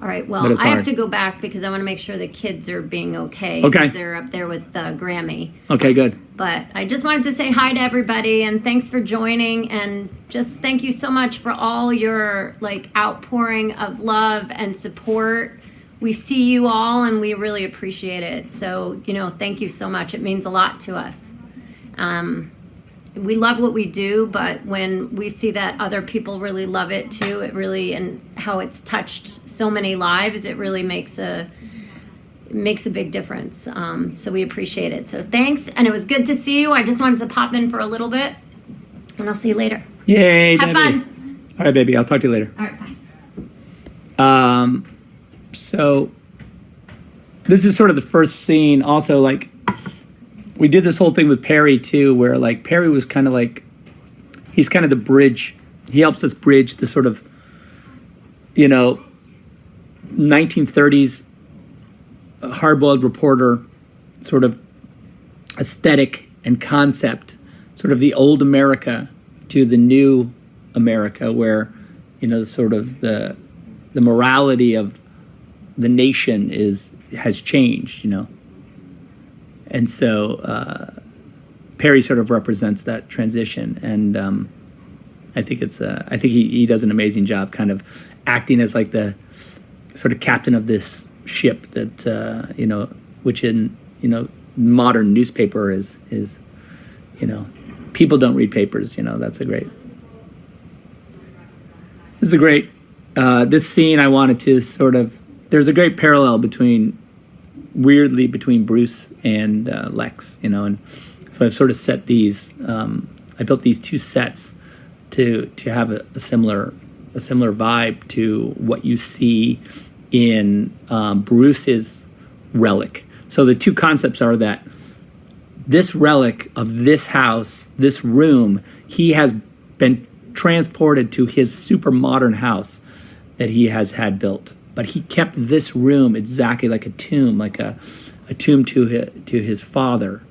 All right, well, But it's I have hard. to go back because I want to make sure the kids are being okay. Okay. Because they're up there with Grammy. Okay, good. But I just wanted to say hi to everybody and thanks for joining, and just thank you so much for all your outpouring of love and support. We see you all and we really appreciate it. So, thank you so much. It means a lot to us. We love what we do, but when we see that other people really love it too, it really, and how it's touched so many lives, it really makes a big difference. So we appreciate it. So thanks, and it was good to see you. I just wanted to pop in for a little bit, and I'll see you later. Yay, Have Debbie. fun. All right, baby. I'll talk to you later. All right, bye. So this is sort of the first scene. Also, we did this whole thing with Perry too, where Perry was kind of he's kind of the bridge. He helps us bridge the sort of 1930s hard-boiled reporter sort of aesthetic and concept, sort of the old America to the new America, where sort of the morality of the nation has changed, and so Perry sort of represents that transition, and I think he does an amazing job, kind of acting as the sort of captain of this ship that which in modern newspaper is people don't read papers. That's a great. This is a great. This scene I wanted to sort of. There's a great parallel weirdly between Bruce and Lex, and so I've sort of set these. I built these two sets to have a similar vibe to what you see in Bruce's relic. So the two concepts are that this relic of this house, this room, he has been transported to his super modern house that he has had built. But he kept this room exactly like a tomb, like a tomb to his father.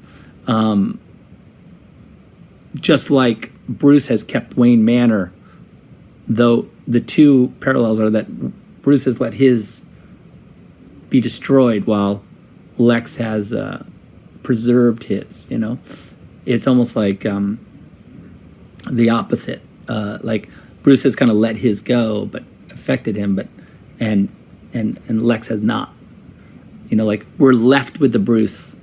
Just like Bruce has kept Wayne Manor, though the two parallels are that Bruce has let his be destroyed while Lex has preserved his. It's almost like the opposite. Like Bruce has kind of let his go, but affected him, but and Lex has not. We're left with the Bruce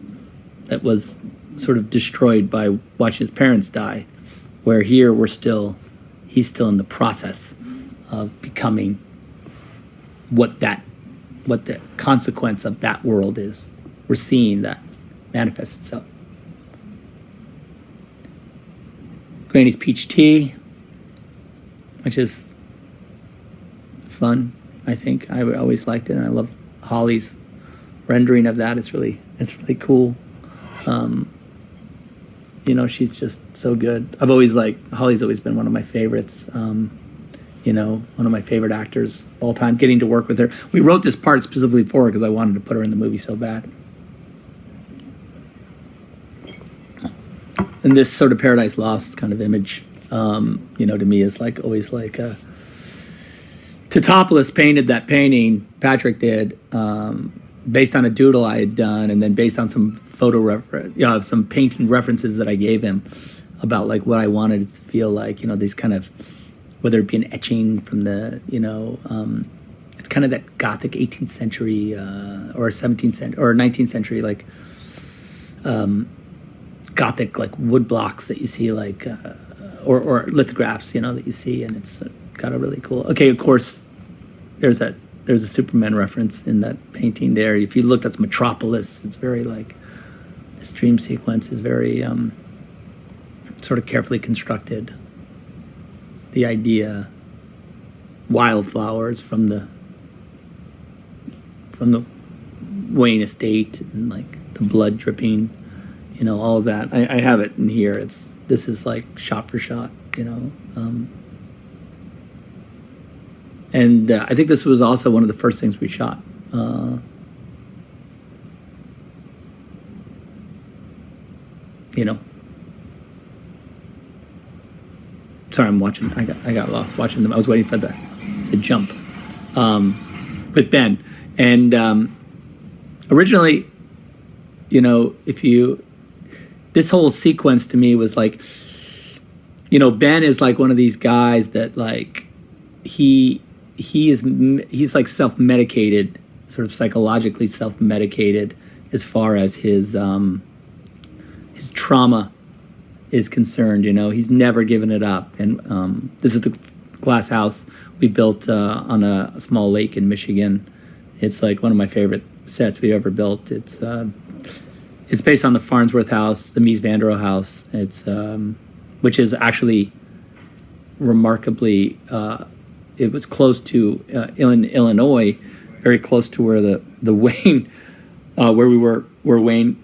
that was sort of destroyed by watching his parents die, where here he's still in the process of becoming what the consequence of that world is. We're seeing that manifest itself. Granny's peach tea, which is fun, I think. I always liked it, and I love Holly's rendering of that. It's really cool. She's just so good. Holly's always been one of my favorites. One of my favorite actors of all time. Getting to work with her. We wrote this part specifically for her because I wanted to put her in the movie so bad. And this sort of Paradise Lost kind of image, to me is always Totopoulos painted that painting, Patrick did, based on a doodle I had done, and then based on some some painting references that I gave him about what I wanted it to feel like, these kind of, whether it be an etching from the, it's kind of that Gothic 18th century or 17th century or 19th century, Gothic like wood blocks that you see like or lithographs, that you see, and it's got a really cool. Okay, of course, there's a Superman reference in that painting there. If you look, that's Metropolis. It's very like this dream sequence is very sort of carefully constructed. The idea, wildflowers from the Wayne estate, and like the blood dripping, all of that. I have it in here. This is like shot for shot, and I think this was also one of the first things we shot. Sorry, I'm watching. I got lost watching them. I was waiting for the jump with Ben, and originally, this whole sequence to me was like, Ben is like one of these guys that like he's like self-medicated, sort of psychologically self-medicated as far as his trauma is concerned. He's never given it up. And this is the glass house we built on a small lake in Michigan. It's like one of my favorite sets we've ever built. It's based on the Farnsworth house, the Mies van der Rohe house. It's which is actually remarkably. It was close to Illinois, very close to where the Wayne, where we were, where Wayne,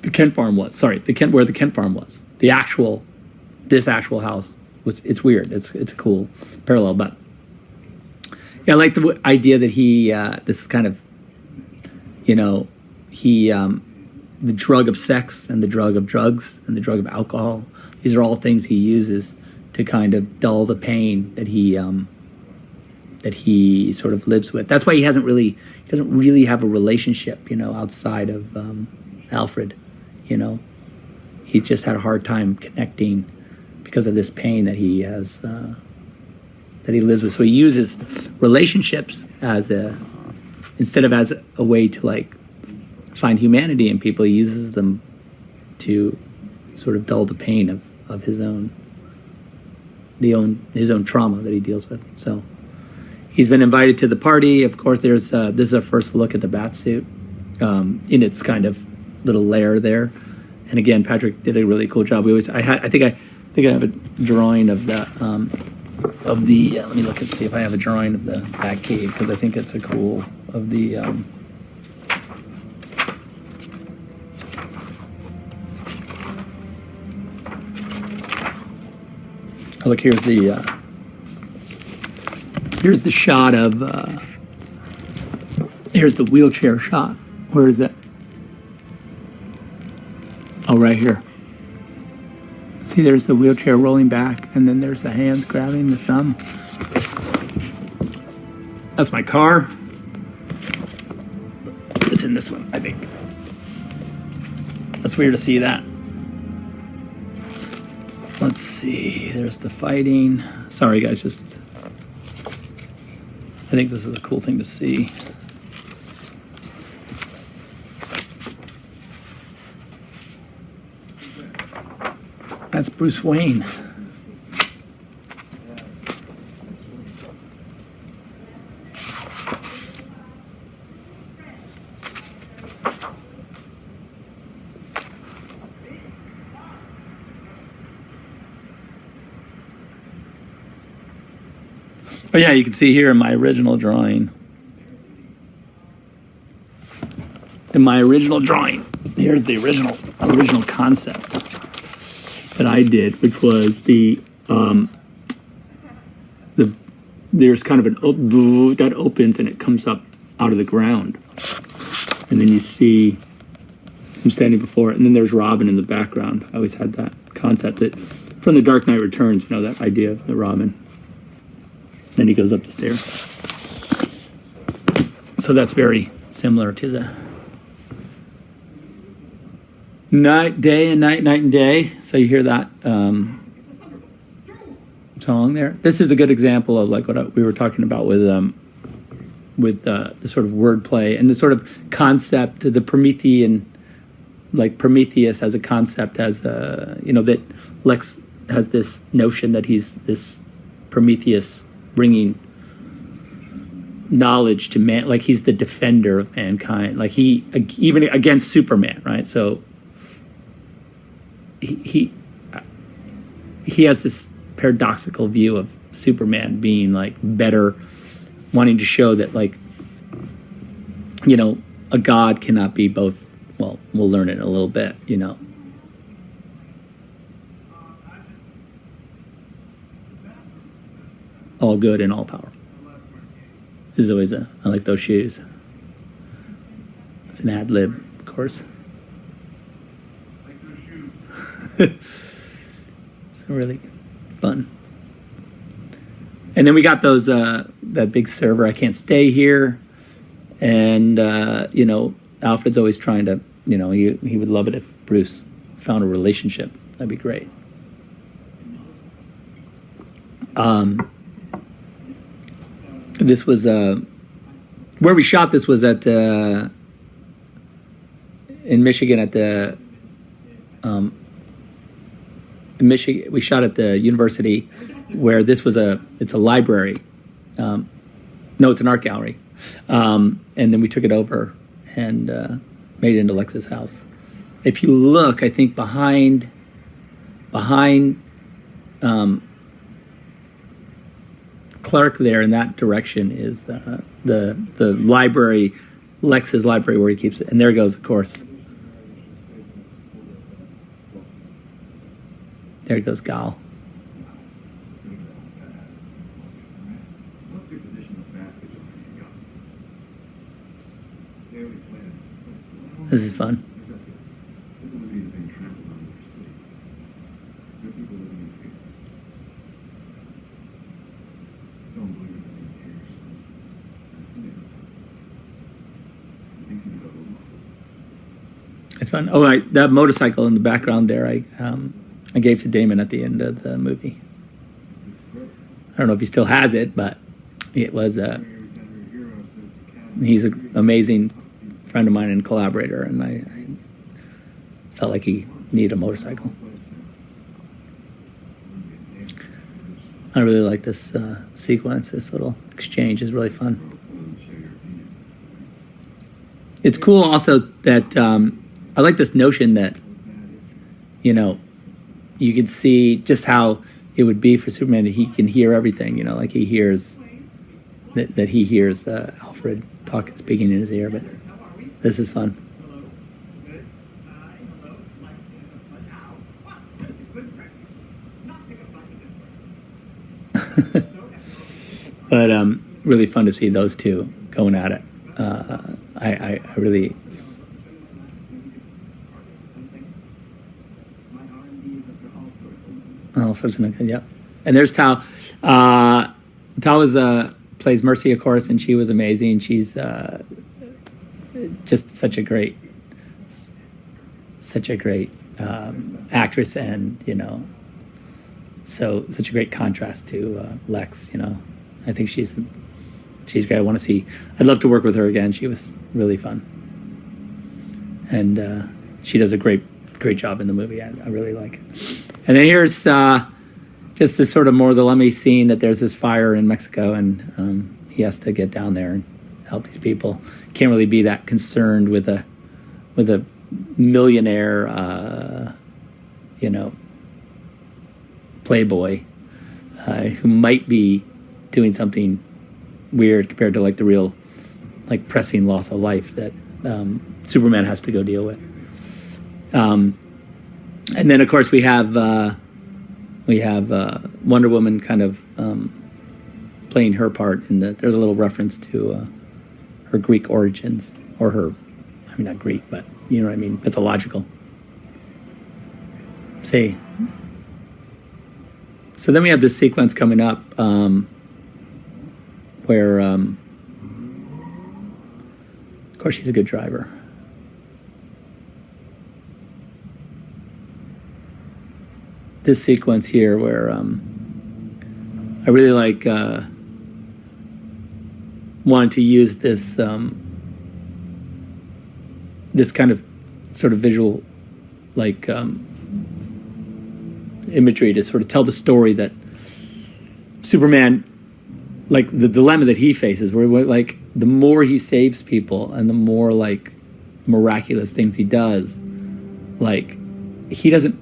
the Kent farm was. Sorry, where the Kent farm was. This actual house was. It's weird. It's a cool parallel, but yeah, I like the idea that he this kind of, the drug of sex and the drug of drugs and the drug of alcohol. These are all things he uses to kind of dull the pain that he sort of lives with. That's why he doesn't really have a relationship, outside of Alfred. He's just had a hard time connecting because of this pain that he has that he lives with. So he uses relationships instead of as a way to like find humanity in people. He uses them to sort of dull the pain of his own trauma that he deals with. So he's been invited to the party. Of course, this is our first look at the bat suit in its kind of little lair there. And again, Patrick did a really cool job. I think I have a drawing of the let me look and see if I have a drawing of the bat cave, because I think it's a cool of the. Oh, look, here's the shot of here's the wheelchair shot. Where is it? Oh, right here. See, there's the wheelchair rolling back, and then there's the hands grabbing the thumb. That's my car. It's in this one, I think. That's weird to see that. Let's see, there's the fighting. Sorry, guys, I think this is a cool thing to see. That's Bruce Wayne. Oh yeah, you can see here in my original drawing. Here's the original concept that I did, which was there's kind of that opens and it comes up out of the ground, and then you see him standing before it, and then there's Robin in the background. I always had that concept that from The Dark Knight Returns, that idea of the Robin. Then he goes up the stairs. So that's very similar to the night, day, and night, night and day. So you hear that song there. This is a good example of like what we were talking about with the sort of wordplay and the sort of concept, the Promethean like Prometheus as a concept, as a, that Lex has this notion that he's this Prometheus bringing knowledge to man, like he's the defender of mankind, like he even against Superman, right? So he has this paradoxical view of Superman being like better, wanting to show that like a god cannot be both. Well, we'll learn it in a little bit, all good and all powerful. This is always I like those shoes. It's an ad lib, of course. It's really fun. And then we got those that big server. I can't stay here, and Alfred's always trying to. He would love it if Bruce found a relationship. That'd be great. This was where we shot. This was at in Michigan at the in Michigan. We shot at the university where this was it's a library. No, it's an art gallery. And then we took it over and made it into Lex's house. If you look, I think behind Clark there in that direction is the library, Lex's library where he keeps it. And there goes, of course. There goes Gal. This is fun. It's fun. Oh, that motorcycle in the background there, I gave to Damon at the end of the movie. I don't know if he still has it, but it was he's an amazing friend of mine and collaborator, and I felt like he needed a motorcycle. I really like this sequence. This little exchange is really fun. It's cool also that I like this notion that you can see just how it would be for Superman that he can hear everything. Like he hears that he hears Alfred speaking in his ear. But this is fun. But really fun to see those two going at it. I really. All sorts of yep. And there's Tao. Tao plays Mercy, of course, and she was amazing. She's just such a great actress, and such a great contrast to Lex. I think she's great. I'd love to work with her again. She was really fun, and she does a great job in the movie. I really like it. And then here's just this sort of more the Lemmy scene that there's this fire in Mexico, and he has to get down there and help these people. Can't really be that concerned with a millionaire, playboy who might be doing something weird compared to like the real, like pressing loss of life that Superman has to go deal with. And then, of course, we have Wonder Woman kind of playing her part in there's a little reference to her Greek origins, or not Greek, but you know what I mean, mythological. So then we have this sequence coming up where, of course, she's a good driver. This sequence here where I really like wanting to use this this kind of sort of visual, like imagery to sort of tell the story that Superman, like the dilemma that he faces, where like the more he saves people and the more like miraculous things he does, like he doesn't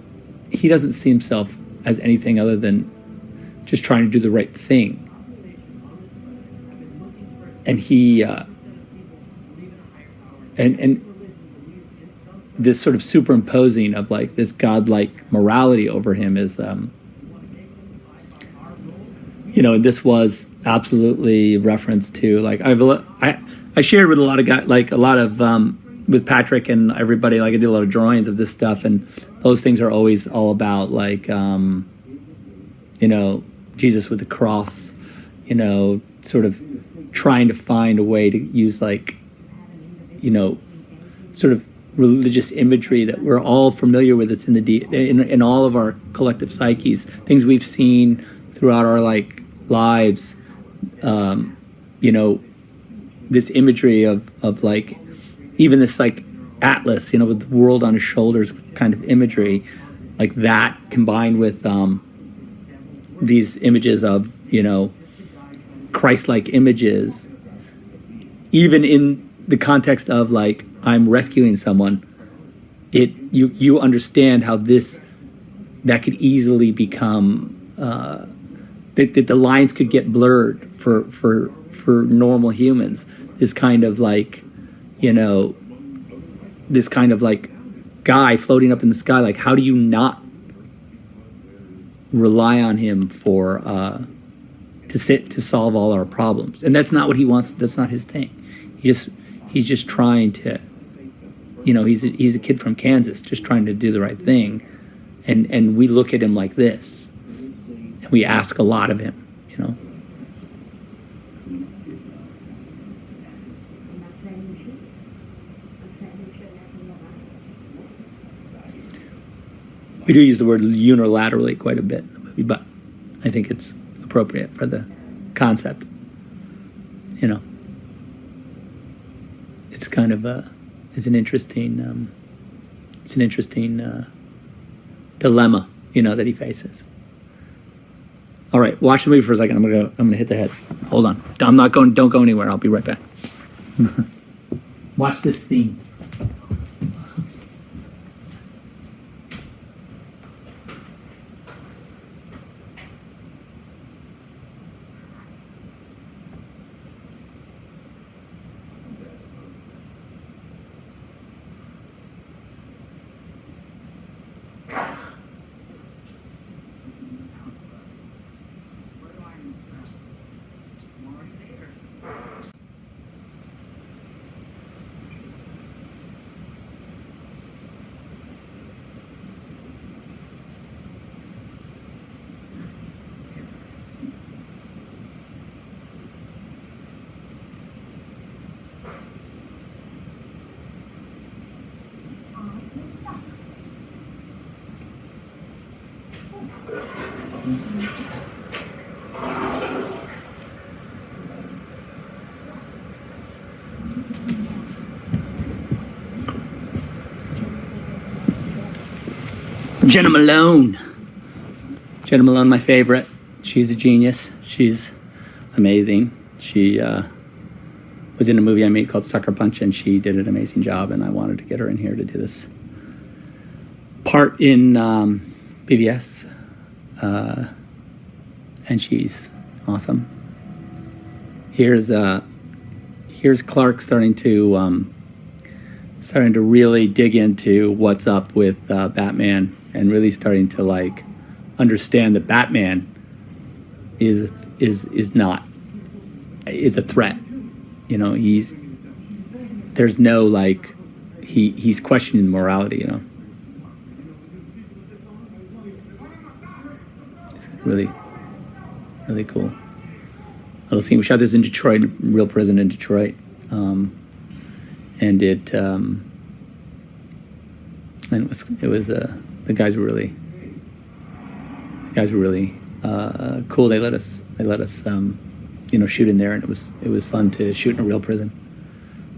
see himself as anything other than just trying to do the right thing. And he and this sort of superimposing of like this godlike morality over him is and this was absolutely reference to like I shared with a lot of guys, like a lot of with Patrick and everybody, like I did a lot of drawings of this stuff, and those things are always all about like Jesus with the cross, sort of trying to find a way to use like sort of religious imagery that we're all familiar with. It's in in all of our collective psyches, things we've seen throughout our like lives. This imagery of like even this like atlas, with the world on his shoulders kind of imagery, like that combined with these images of Christ-like images, even in the context of like I'm rescuing someone, you understand how that could easily become that the lines could get blurred for normal humans. This kind of like this kind of like guy floating up in the sky, like how do you not rely on him for to solve all our problems? And that's not what he wants. That's not his thing. He's just trying to, he's a kid from Kansas, just trying to do the right thing, and we look at him like this, and we ask a lot of him, We do use the word unilaterally quite a bit in the movie, but I think it's appropriate for the concept. It's kind of it's an interesting dilemma, that he faces. All right, watch the movie for a second. I'm gonna hit the head. Hold on. Don't go anywhere. I'll be right back. Watch this scene. Jenna Malone, my favorite. She's a genius. She's amazing. She was in a movie I made called Sucker Punch, and she did an amazing job, and I wanted to get her in here to do this part in BBS, and she's awesome. Here's Clark starting to really dig into what's up with Batman, and really starting to like understand that Batman is a threat. There's no like he's questioning morality. Really, really cool. Little scene. We shot this in Detroit, real prison in Detroit, and it was the guys were really cool. They let us shoot in there, and it was fun to shoot in a real prison.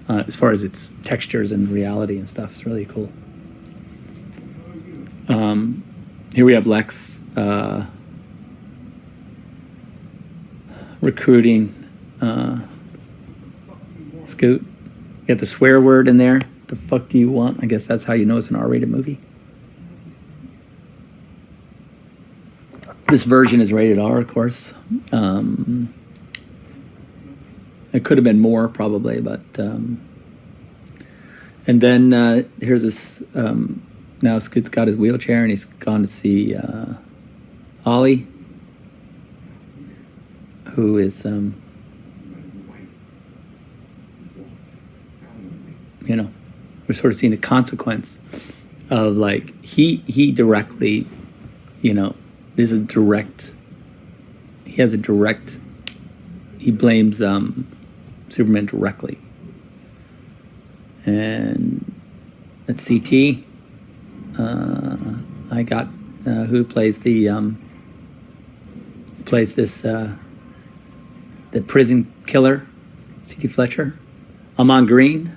As far as its textures and reality and stuff, it's really cool. Here we have Lex recruiting Scoot. You got the swear word in there. The fuck do you want? I guess that's how you know it's an R-rated movie. This version is rated R, of course. It could have been more, probably, but... and then here's this... now Scoot's got his wheelchair, and he's gone to see Ollie, who is... you know, we're sort of seeing the consequence of, like, he directly, you know, there's a direct, he has a direct, he blames Superman directly. And at CT, I got who plays the prison killer, C.T. Fletcher. Amon Green,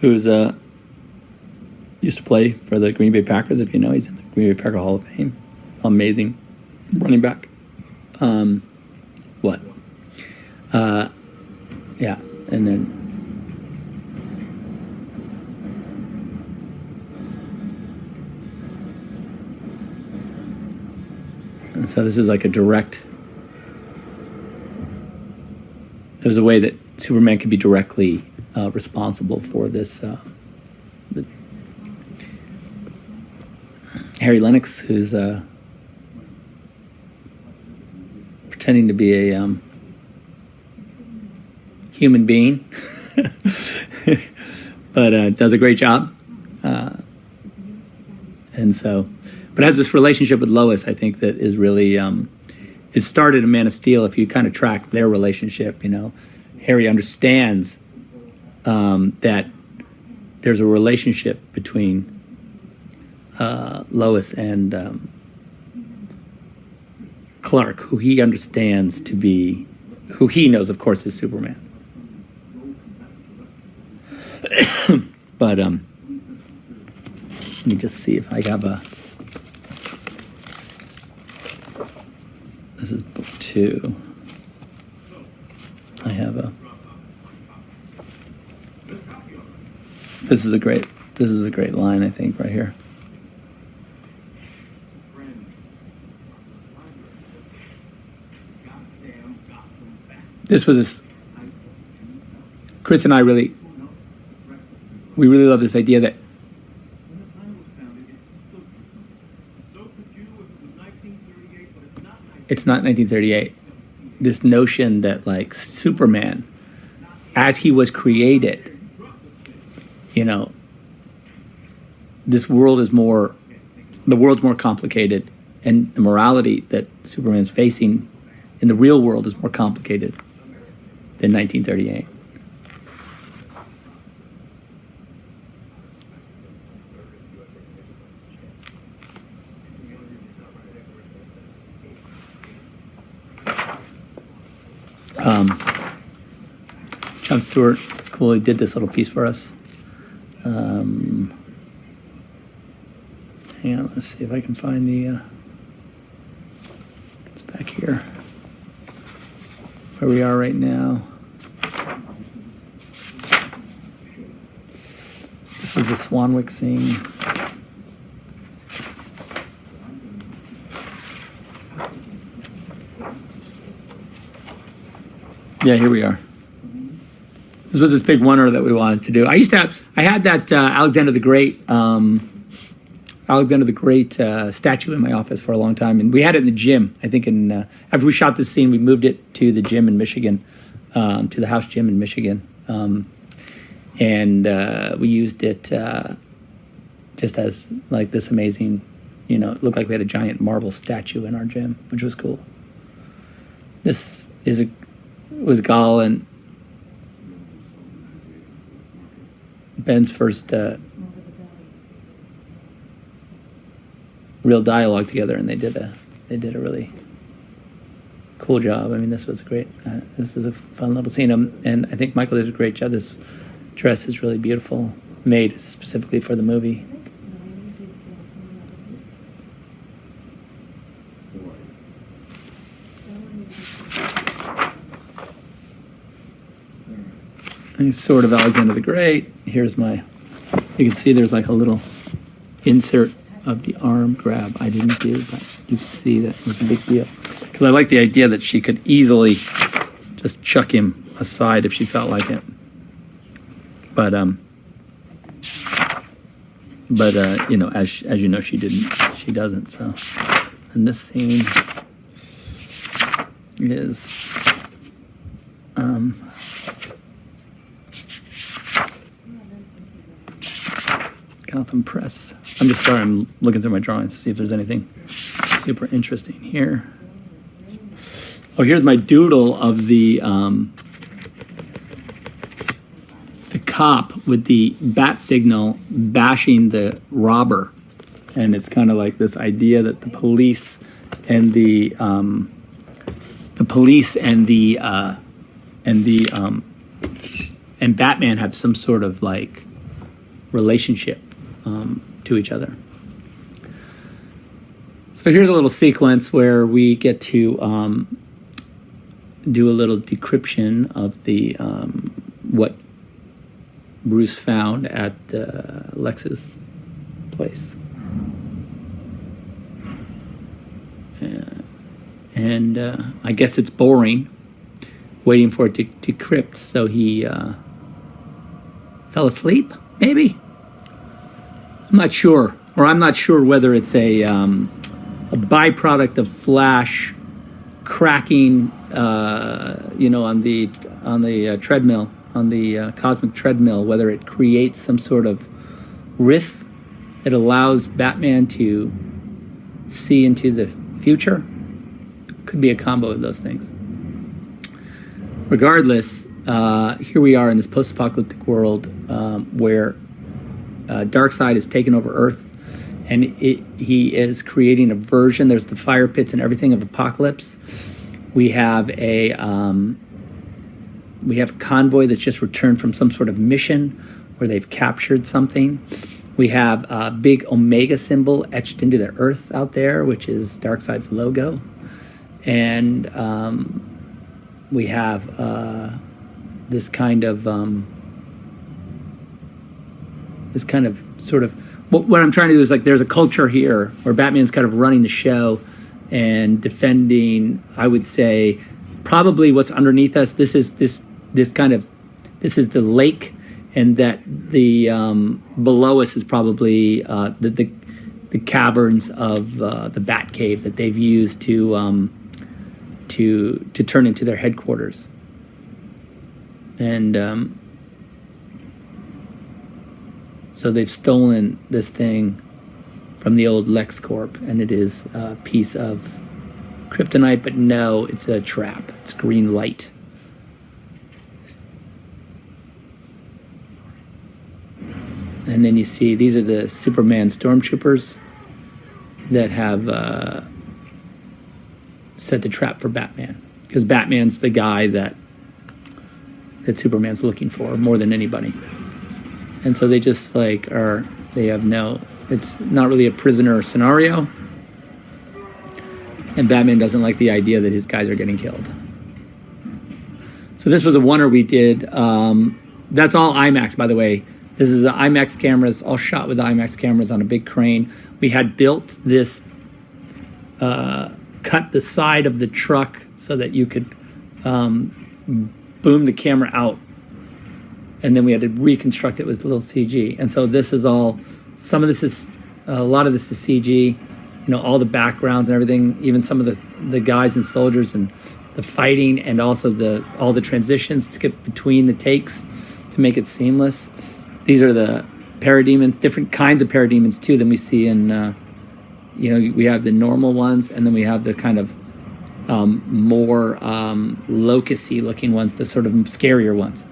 who's used to play for the Green Bay Packers, if you know, he's in the Green Bay Packer Hall of Fame. Amazing running back. What? Yeah, and then and so this is like a direct. There's a way that Superman could be directly responsible for this. Harry Lennox, who's pretending to be a human being, but does a great job. And so, but has this relationship with Lois, I think, that is really, it started in Man of Steel. If you kind of track their relationship, you know, Harry understands that there's a relationship between Lois and Clark, who he understands to be, who he knows, of course, is Superman. But let me just see if I have a. This is book 2. I have a. This is a great line, I think, right here. This was Chris and I really love this idea that it's not 1938. This notion that, like, Superman, as he was created, you know, the world's more complicated, and the morality that Superman's facing in the real world is more complicated than 1938. Jon Stewart, it's cool. He did this little piece for us. Hang on, let's see if I can find the. It's back here, where we are right now. This was the Swanwick scene. Yeah, here we are. This was this big wonder that we wanted to do. I had that Alexander the Great statue in my office for a long time, and we had it in the gym. I think after we shot this scene, we moved it to the gym in Michigan, to the house gym in Michigan, and we used it just as, like, this amazing, you know, it looked like we had a giant marble statue in our gym, which was cool. This was Gal and Ben's first real dialogue together, and they did a really cool job. I mean, this was great. This is a fun little scene, and I think Michael did a great job. This dress is really beautiful, made specifically for the movie. Sword of Alexander the Great. Here's my, you can see there's like a little insert of the arm grab I didn't do, but you can see that was a big deal. Because I like the idea that she could easily just chuck him aside if she felt like it. But you know, as you know, she doesn't. So, and this scene is Gotham Press. I'm just sorry, I'm looking through my drawings to see if there's anything super interesting here. Oh, here's my doodle of the cop with the bat signal bashing the robber, and it's kind of like this idea that the police and and Batman have some sort of like relationship to each other. So here's a little sequence where we get to do a little decryption of the what Bruce found at Lex's place. And I guess it's boring waiting for it to decrypt, so he fell asleep, maybe? I'm not sure. Or I'm not sure whether it's a byproduct of Flash cracking, you know, on the treadmill, on the cosmic treadmill, whether it creates some sort of rift that allows Batman to see into the future. Could be a combo of those things. Regardless, here we are in this post-apocalyptic world where Darkseid has taken over Earth, and he is creating a version. There's the fire pits and everything of Apocalypse. We have a convoy that's just returned from some sort of mission where they've captured something. We have a big Omega symbol etched into the earth out there, which is Darkseid's logo. And we have this kind of sort of what I'm trying to do is like there's a culture here where Batman's kind of running the show and defending, I would say, probably what's underneath us. This is the lake, and that the below us is probably the caverns of the Batcave that they've used to turn into their headquarters. And so they've stolen this thing from the old LexCorp, and it is a piece of kryptonite, but no, it's a trap. It's green light. And then you see these are the Superman stormtroopers that have set the trap for Batman, because Batman's the guy that Superman's looking for more than anybody. And so they just like it's not really a prisoner scenario. And Batman doesn't like the idea that his guys are getting killed. So this was a wonder we did. That's all IMAX, by the way. This is IMAX cameras, all shot with IMAX cameras on a big crane. We had built this, cut the side of the truck so that you could boom the camera out. And then we had to reconstruct it with a little CG. And so this is all, a lot of this is CG, you know, all the backgrounds and everything, even some of the guys and soldiers and the fighting, and also all the transitions to get between the takes to make it seamless. These are the parademons, different kinds of parademons too than we see in, you know, we have the normal ones, and then we have the kind of more locust-y looking ones, the sort of scarier ones.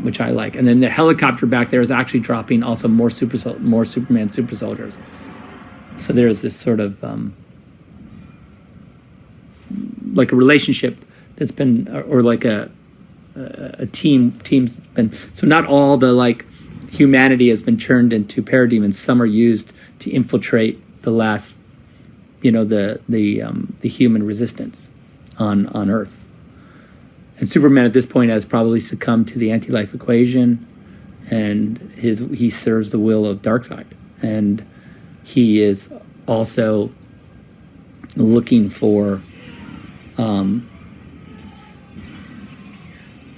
Which I like. And then the helicopter back there is actually dropping also more Superman super soldiers. So there's this sort of like a relationship that's been, or like a team's been. So not all the like humanity has been turned into parademons. Some are used to infiltrate the last, you know, the human resistance on Earth. And Superman at this point has probably succumbed to the anti-life equation, and he serves the will of Darkseid, and he is also looking for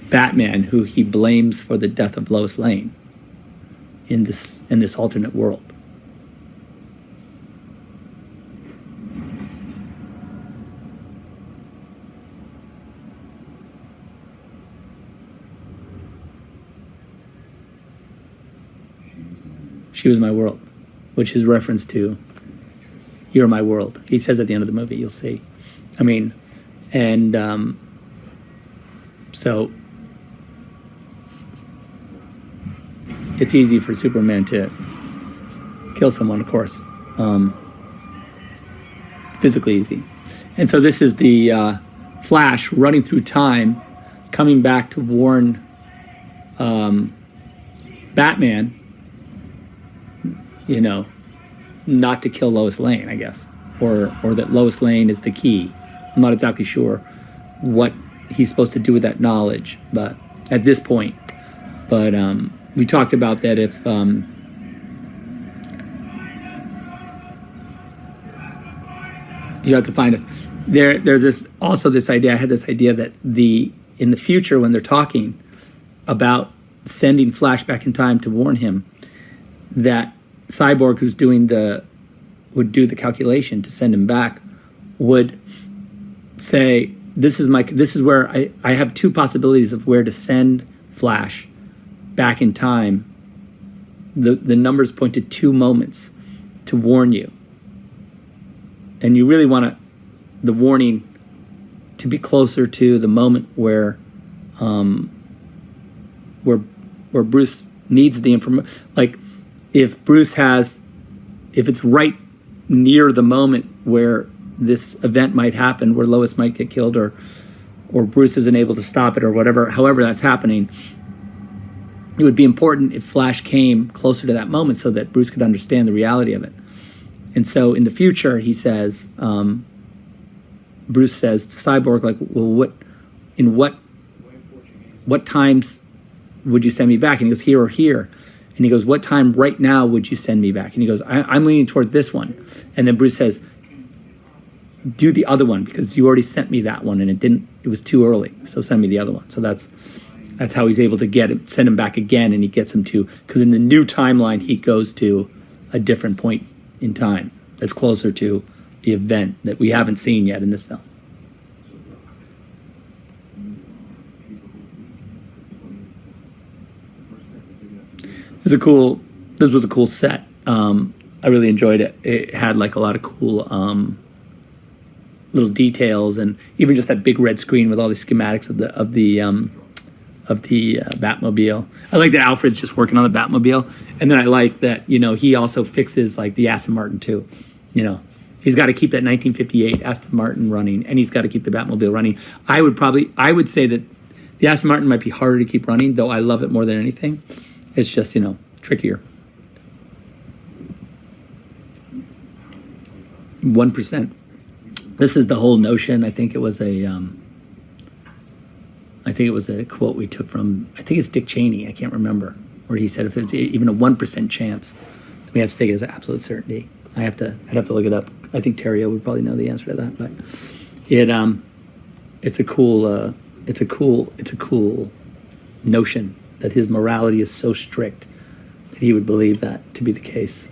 Batman, who he blames for the death of Lois Lane in this alternate world. She was my world, which is reference to "You're my world." He says at the end of the movie, you'll see. I mean, and so it's easy for Superman to kill someone, of course, physically easy. And so this is the Flash running through time, coming back to warn Batman, you know, not to kill Lois Lane, I guess, or that Lois Lane is the key. I'm not exactly sure what he's supposed to do with that knowledge, but at this point, but we talked about that if you have to find us. There's this idea. I had this idea that in the future when they're talking about sending Flash back in time to warn him, that Cyborg, who's would do the calculation to send him back, would say, this is where I have two possibilities of where to send Flash back in time. The numbers point to 2 moments to warn you, and you really want the warning to be closer to the moment where Bruce needs the information. Like if it's right near the moment where this event might happen, where Lois might get killed, or Bruce isn't able to stop it, or whatever, however that's happening, it would be important if Flash came closer to that moment so that Bruce could understand the reality of it. And so in the future, he says, Bruce says to Cyborg, like, well, what times would you send me back? And he goes, here or here. And he goes, what time right now would you send me back? And he goes, I'm leaning toward this one. And then Bruce says, do the other one, because you already sent me that one and it was too early. So send me the other one. So that's how he's able to send him back again, and he gets him to, because in the new timeline, he goes to a different point in time that's closer to the event that we haven't seen yet in this film. This was a cool set. I really enjoyed it. It had like a lot of cool little details, and even just that big red screen with all the schematics of the Batmobile. I like that Alfred's just working on the Batmobile, and then I like that he also fixes like the Aston Martin too. He's got to keep that 1958 Aston Martin running, and he's got to keep the Batmobile running. I would say that the Aston Martin might be harder to keep running, though I love it more than anything. It's just, trickier. 1%. This is the whole notion. I think it was a quote we took from, I think it's Dick Cheney, I can't remember, where he said if it's even a 1% chance, we have to take it as an absolute certainty. I'd have to look it up. I think Terrio would probably know the answer to that, but it's a cool notion that his morality is so strict that he would believe that to be the case.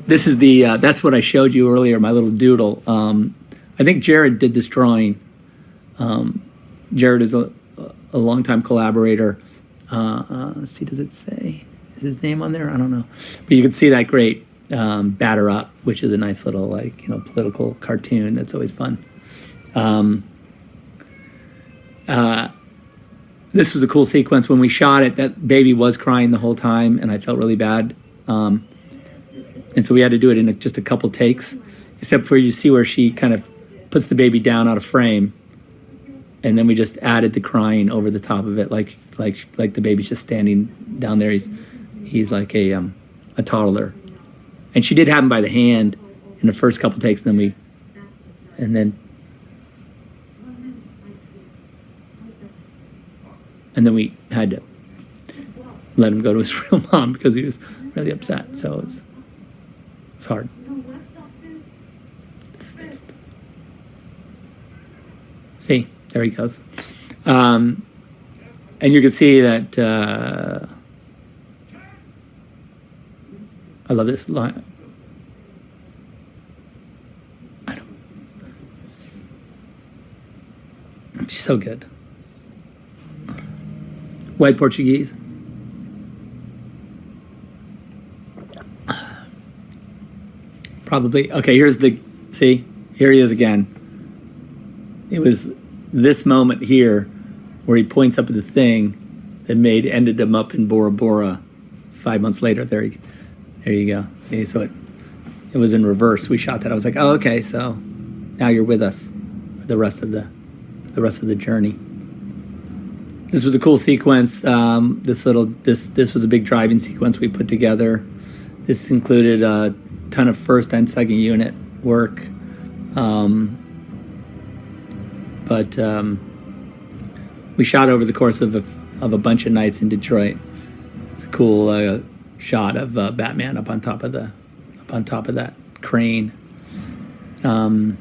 This is that's what I showed you earlier, my little doodle. I think Jared did this drawing. Jared is a longtime collaborator. Let's see, does it say? Is his name on there? I don't know. But you can see that great Batter Up, which is a nice little political cartoon that's always fun. This was a cool sequence. When we shot it, that baby was crying the whole time, and I felt really bad. And so we had to do it in just a couple takes, except for you see where she kind of puts the baby down out of frame. and then we just added the crying over the top of it, like the baby's just standing down there. He's like a toddler, and she did have him by the hand in the first couple takes, and then we had to let him go to his real mom because he was really upset. So it was hard. See, there he goes. And you can see that I love this line. She's so good. White Portuguese. Probably. Okay, here he is again. It was this moment here where he points up at the thing that ended him up in Bora Bora 5 months later. There you go. See, so it was in reverse. We shot that. I was like, oh, okay, so now you're with us for the rest of the journey. This was a cool sequence. This was a big driving sequence we put together. This included a ton of first and second unit work. But we shot over the course of a bunch of nights in Detroit. It's a cool shot of Batman up on top of that crane. And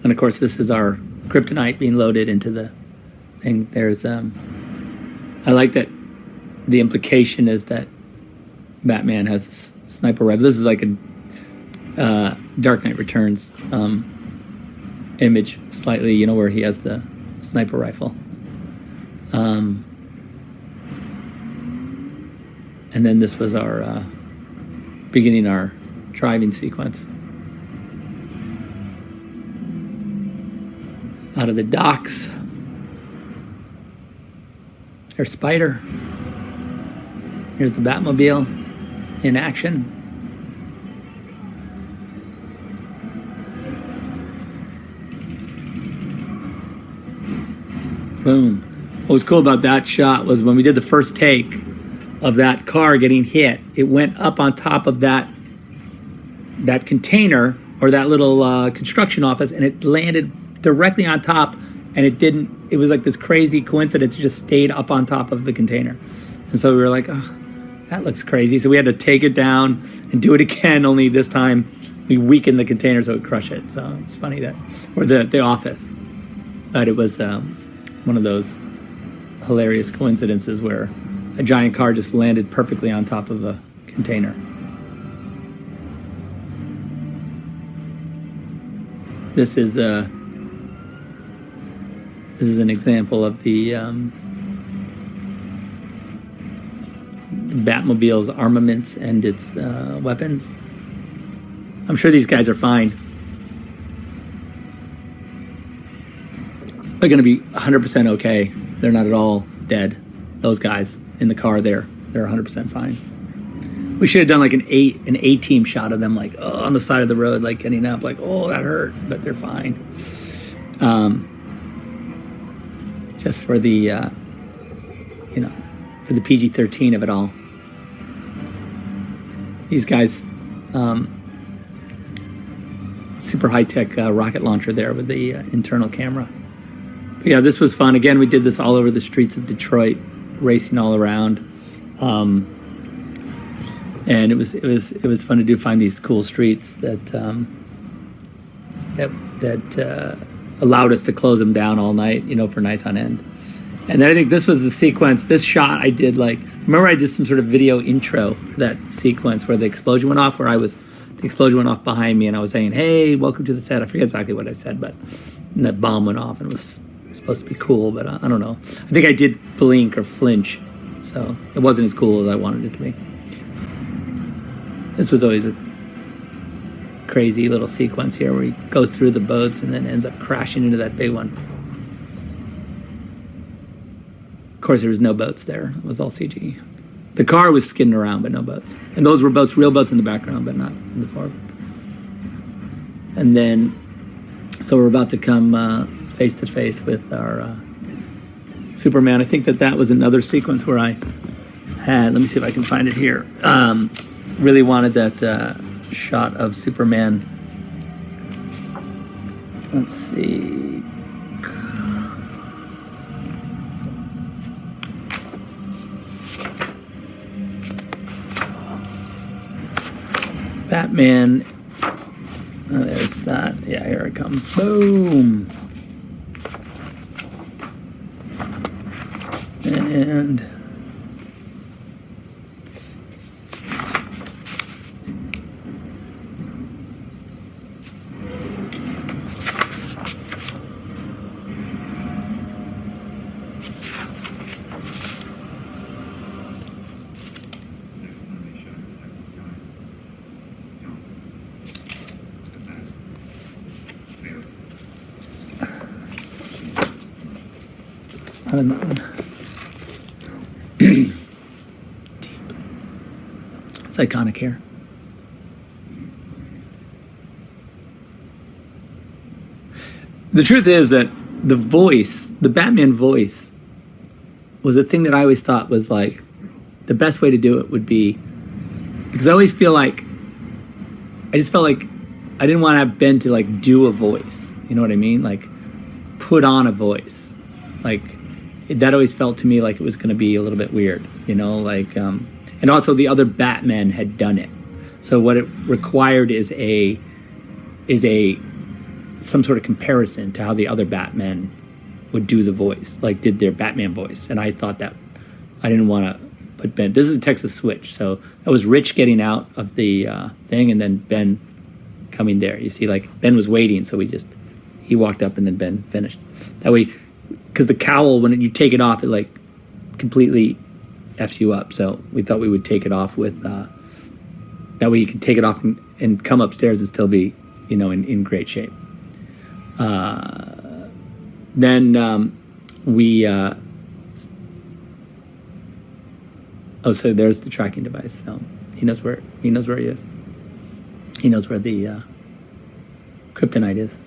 of course, this is our kryptonite being loaded into the thing. There's I like that the implication is that Batman has a sniper rifle. This is like a Dark Knight Returns image slightly, where he has the sniper rifle. And then this was our beginning our driving sequence. Out of the docks. There's Spider. Here's the Batmobile in action. Boom. What was cool about that shot was when we did the first take of that car getting hit, it went up on top of that container or that little construction office, and it landed directly on top, and it was like this crazy coincidence. It just stayed up on top of the container. And so we were like, oh, that looks crazy. So we had to take it down and do it again, only this time we weakened the container so it would crush it. So it's funny that, or the office. But it was one of those hilarious coincidences where a giant car just landed perfectly on top of a container. This is an example of the Batmobile's armaments and its weapons. I'm sure these guys are fine. They're going to be 100% okay. They're not at all dead. Those guys in the car they're 100% fine. We should have done like an A-team shot of them, like on the side of the road, like getting up, like, oh, that hurt, but they're fine. Just for the for the PG-13 of it all. These guys, super high-tech rocket launcher there with the internal camera. But yeah, this was fun. Again, we did this all over the streets of Detroit, racing all around. And it was fun to find these cool streets that allowed us to close them down all night, for nights on end. And then I think this was the sequence. This shot I did remember I did some sort of video intro for that sequence where the explosion went off, the explosion went off behind me, and I was saying, "Hey, welcome to the set." I forget exactly what I said, but that bomb went off and it was supposed to be cool, but I don't know. I think I did blink or flinch, so it wasn't as cool as I wanted it to be. This was always a crazy little sequence here where he goes through the boats and then ends up crashing into that big one. Of course, there was no boats there. It was all CG. The car was skidding around, but no boats. And those were boats, real boats in the background, but not in the forward. And then, so we're about to come face to face with our Superman. I think that was another sequence where I had. Let me see if I can find it here. Really wanted that shot of Superman. Let's see. Batman. Oh, there's that. Yeah, here it comes. Boom. And not in that one. It's iconic here. The truth is that the voice, the Batman voice, was a thing that I always thought was like the best way to do it would be, because I always feel like I just felt like I didn't want to have Ben to like do a voice. You know what I mean? Like put on a voice. Like that always felt to me like it was going to be a little bit weird, you know, like, and also the other Batman had done it. So what it required is some sort of comparison to how the other Batmen would do the voice, like did their Batman voice. And I thought that I didn't want to put Ben. This is a Texas switch. So that was Rich getting out of the thing and then Ben coming there. You see, like Ben was waiting. So he walked up and then Ben finished. That way, because the cowl, when you take it off, it like completely F's you up. So we thought we would take it off with, that way you can take it off and come upstairs and still be, you know, in great shape. Then so there's the tracking device. So he knows where he is. He knows where the kryptonite is.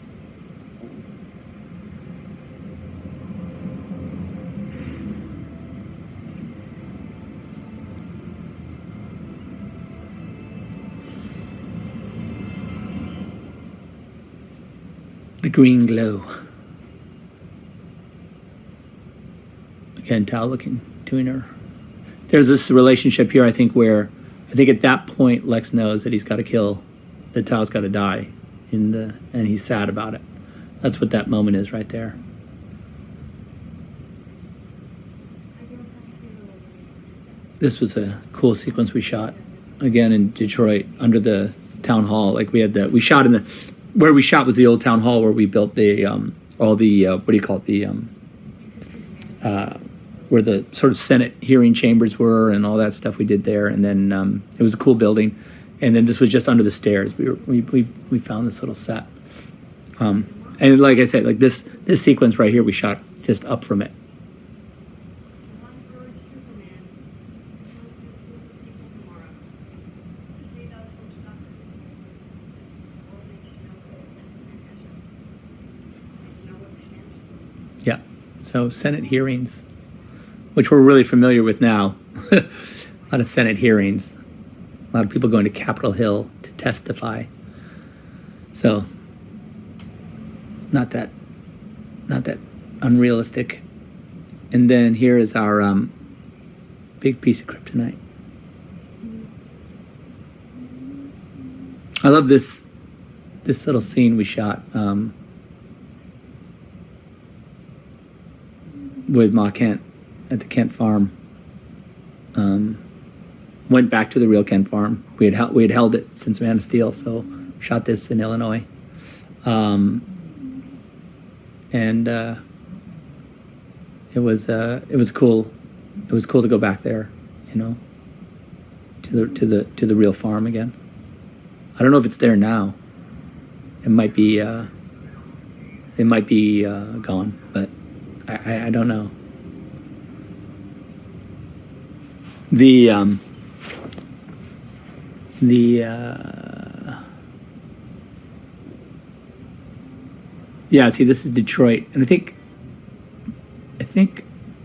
The green glow. Again, Tao looking, doing her. There's this relationship here, I think at that point Lex knows that he's got to kill, that Tao's got to die, and he's sad about it. That's what that moment is right there. This was a cool sequence we shot again in Detroit under the town hall. Like we shot where we shot was the old town hall where we built the all the what do you call it, where the sort of Senate hearing chambers were and all that stuff we did there. And then it was a cool building. And then this was just under the stairs. We found this little set. And like I said, like this sequence right here, we shot just up from it. Yeah. So Senate hearings, which we're really familiar with now. A lot of Senate hearings. A lot of people going to Capitol Hill to testify. So, not that unrealistic. And then here is our big piece of kryptonite. I love this little scene we shot with Ma Kent at the Kent farm. Went back to the real Kent farm. We had held it since Man of Steel, so shot this in Illinois. And it was cool. It was cool to go back there, you know, to the real farm again. I don't know if it's there now. It might be gone, but I don't know. Yeah, see, this is Detroit, and I think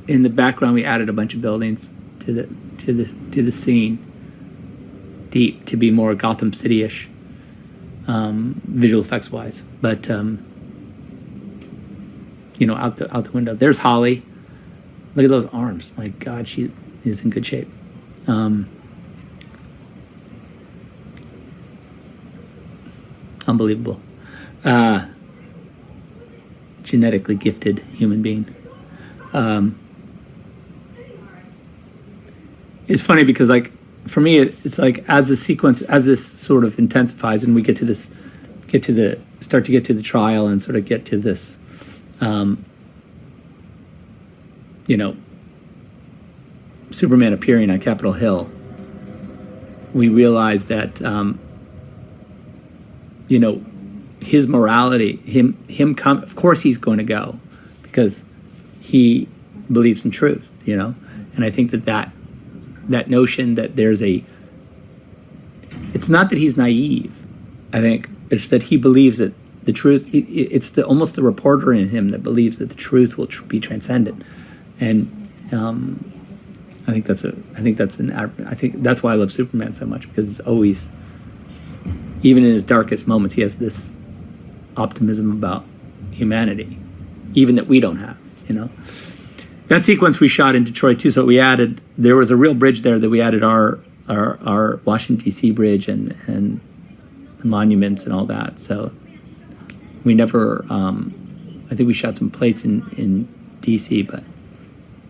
in the background, we added a bunch of buildings to the scene, deep to be more Gotham City-ish, visual effects wise. But out the window. There's Holly. Look at those arms. My God, she is in good shape. Unbelievable. Genetically gifted human being. It's funny because, like, for me, it's like as this sort of intensifies and we start to get to the trial and sort of get to this, Superman appearing on Capitol Hill, we realize that, his morality, him come, of course he's going to go because he believes in truth, and I think that notion that it's not that he's naive. I think it's that he believes that the truth, it's almost the reporter in him that believes that the truth will be transcendent. And I think that's why I love Superman so much, because it's always, even in his darkest moments, he has this optimism about humanity, even that we don't have, That sequence we shot in Detroit too, so there was a real bridge there that we added our Washington D.C. bridge and the monuments and all that. So we never, I think we shot some plates in D.C.,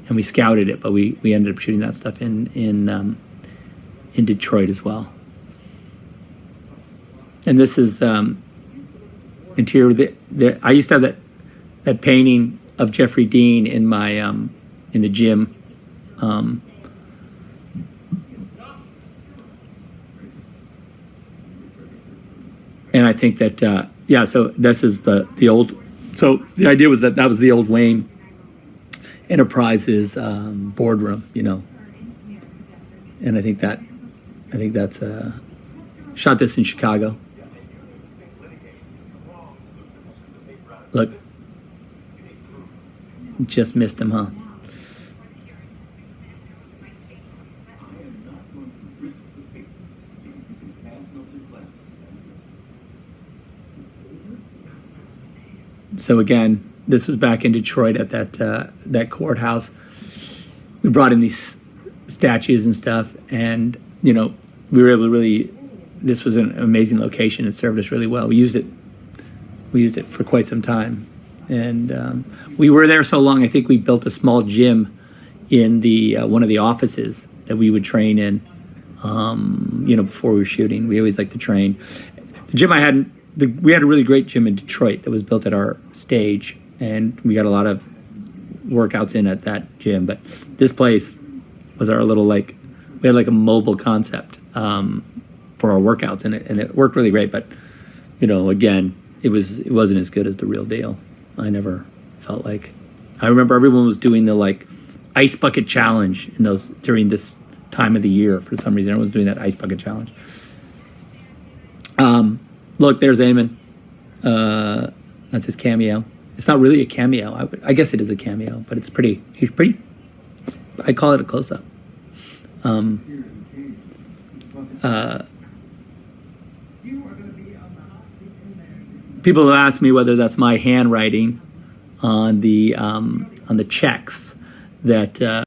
and we scouted it, but we ended up shooting that stuff in Detroit as well. And this is interior. I used to have that painting of Jeffrey Dean in my in the gym. And I think that so this is the old. So the idea was that was the old Wayne Enterprises boardroom, And I think that's shot this in Chicago. Look, just missed him, huh? So again, this was back in Detroit at that courthouse. We brought in these statues and stuff, and we were able to really. This was an amazing location. It served us really well. We used it for quite some time, and we were there so long. I think we built a small gym in the one of the offices that we would train in. Before we were shooting, we always liked to train. The gym we had a really great gym in Detroit that was built at our stage, and we got a lot of workouts in at that gym. But this place was our little, we had a mobile concept for our workouts, and it worked really great. But again, it wasn't as good as the real deal. I never felt like. I remember everyone was doing the ice bucket challenge during this time of the year. For some reason, everyone was doing that ice bucket challenge. Look, there's Eamon. That's his cameo. It's not really a cameo. I guess it is a cameo, but it's pretty. He's pretty. I call it a close-up. People have asked me whether that's my handwriting on the checks that.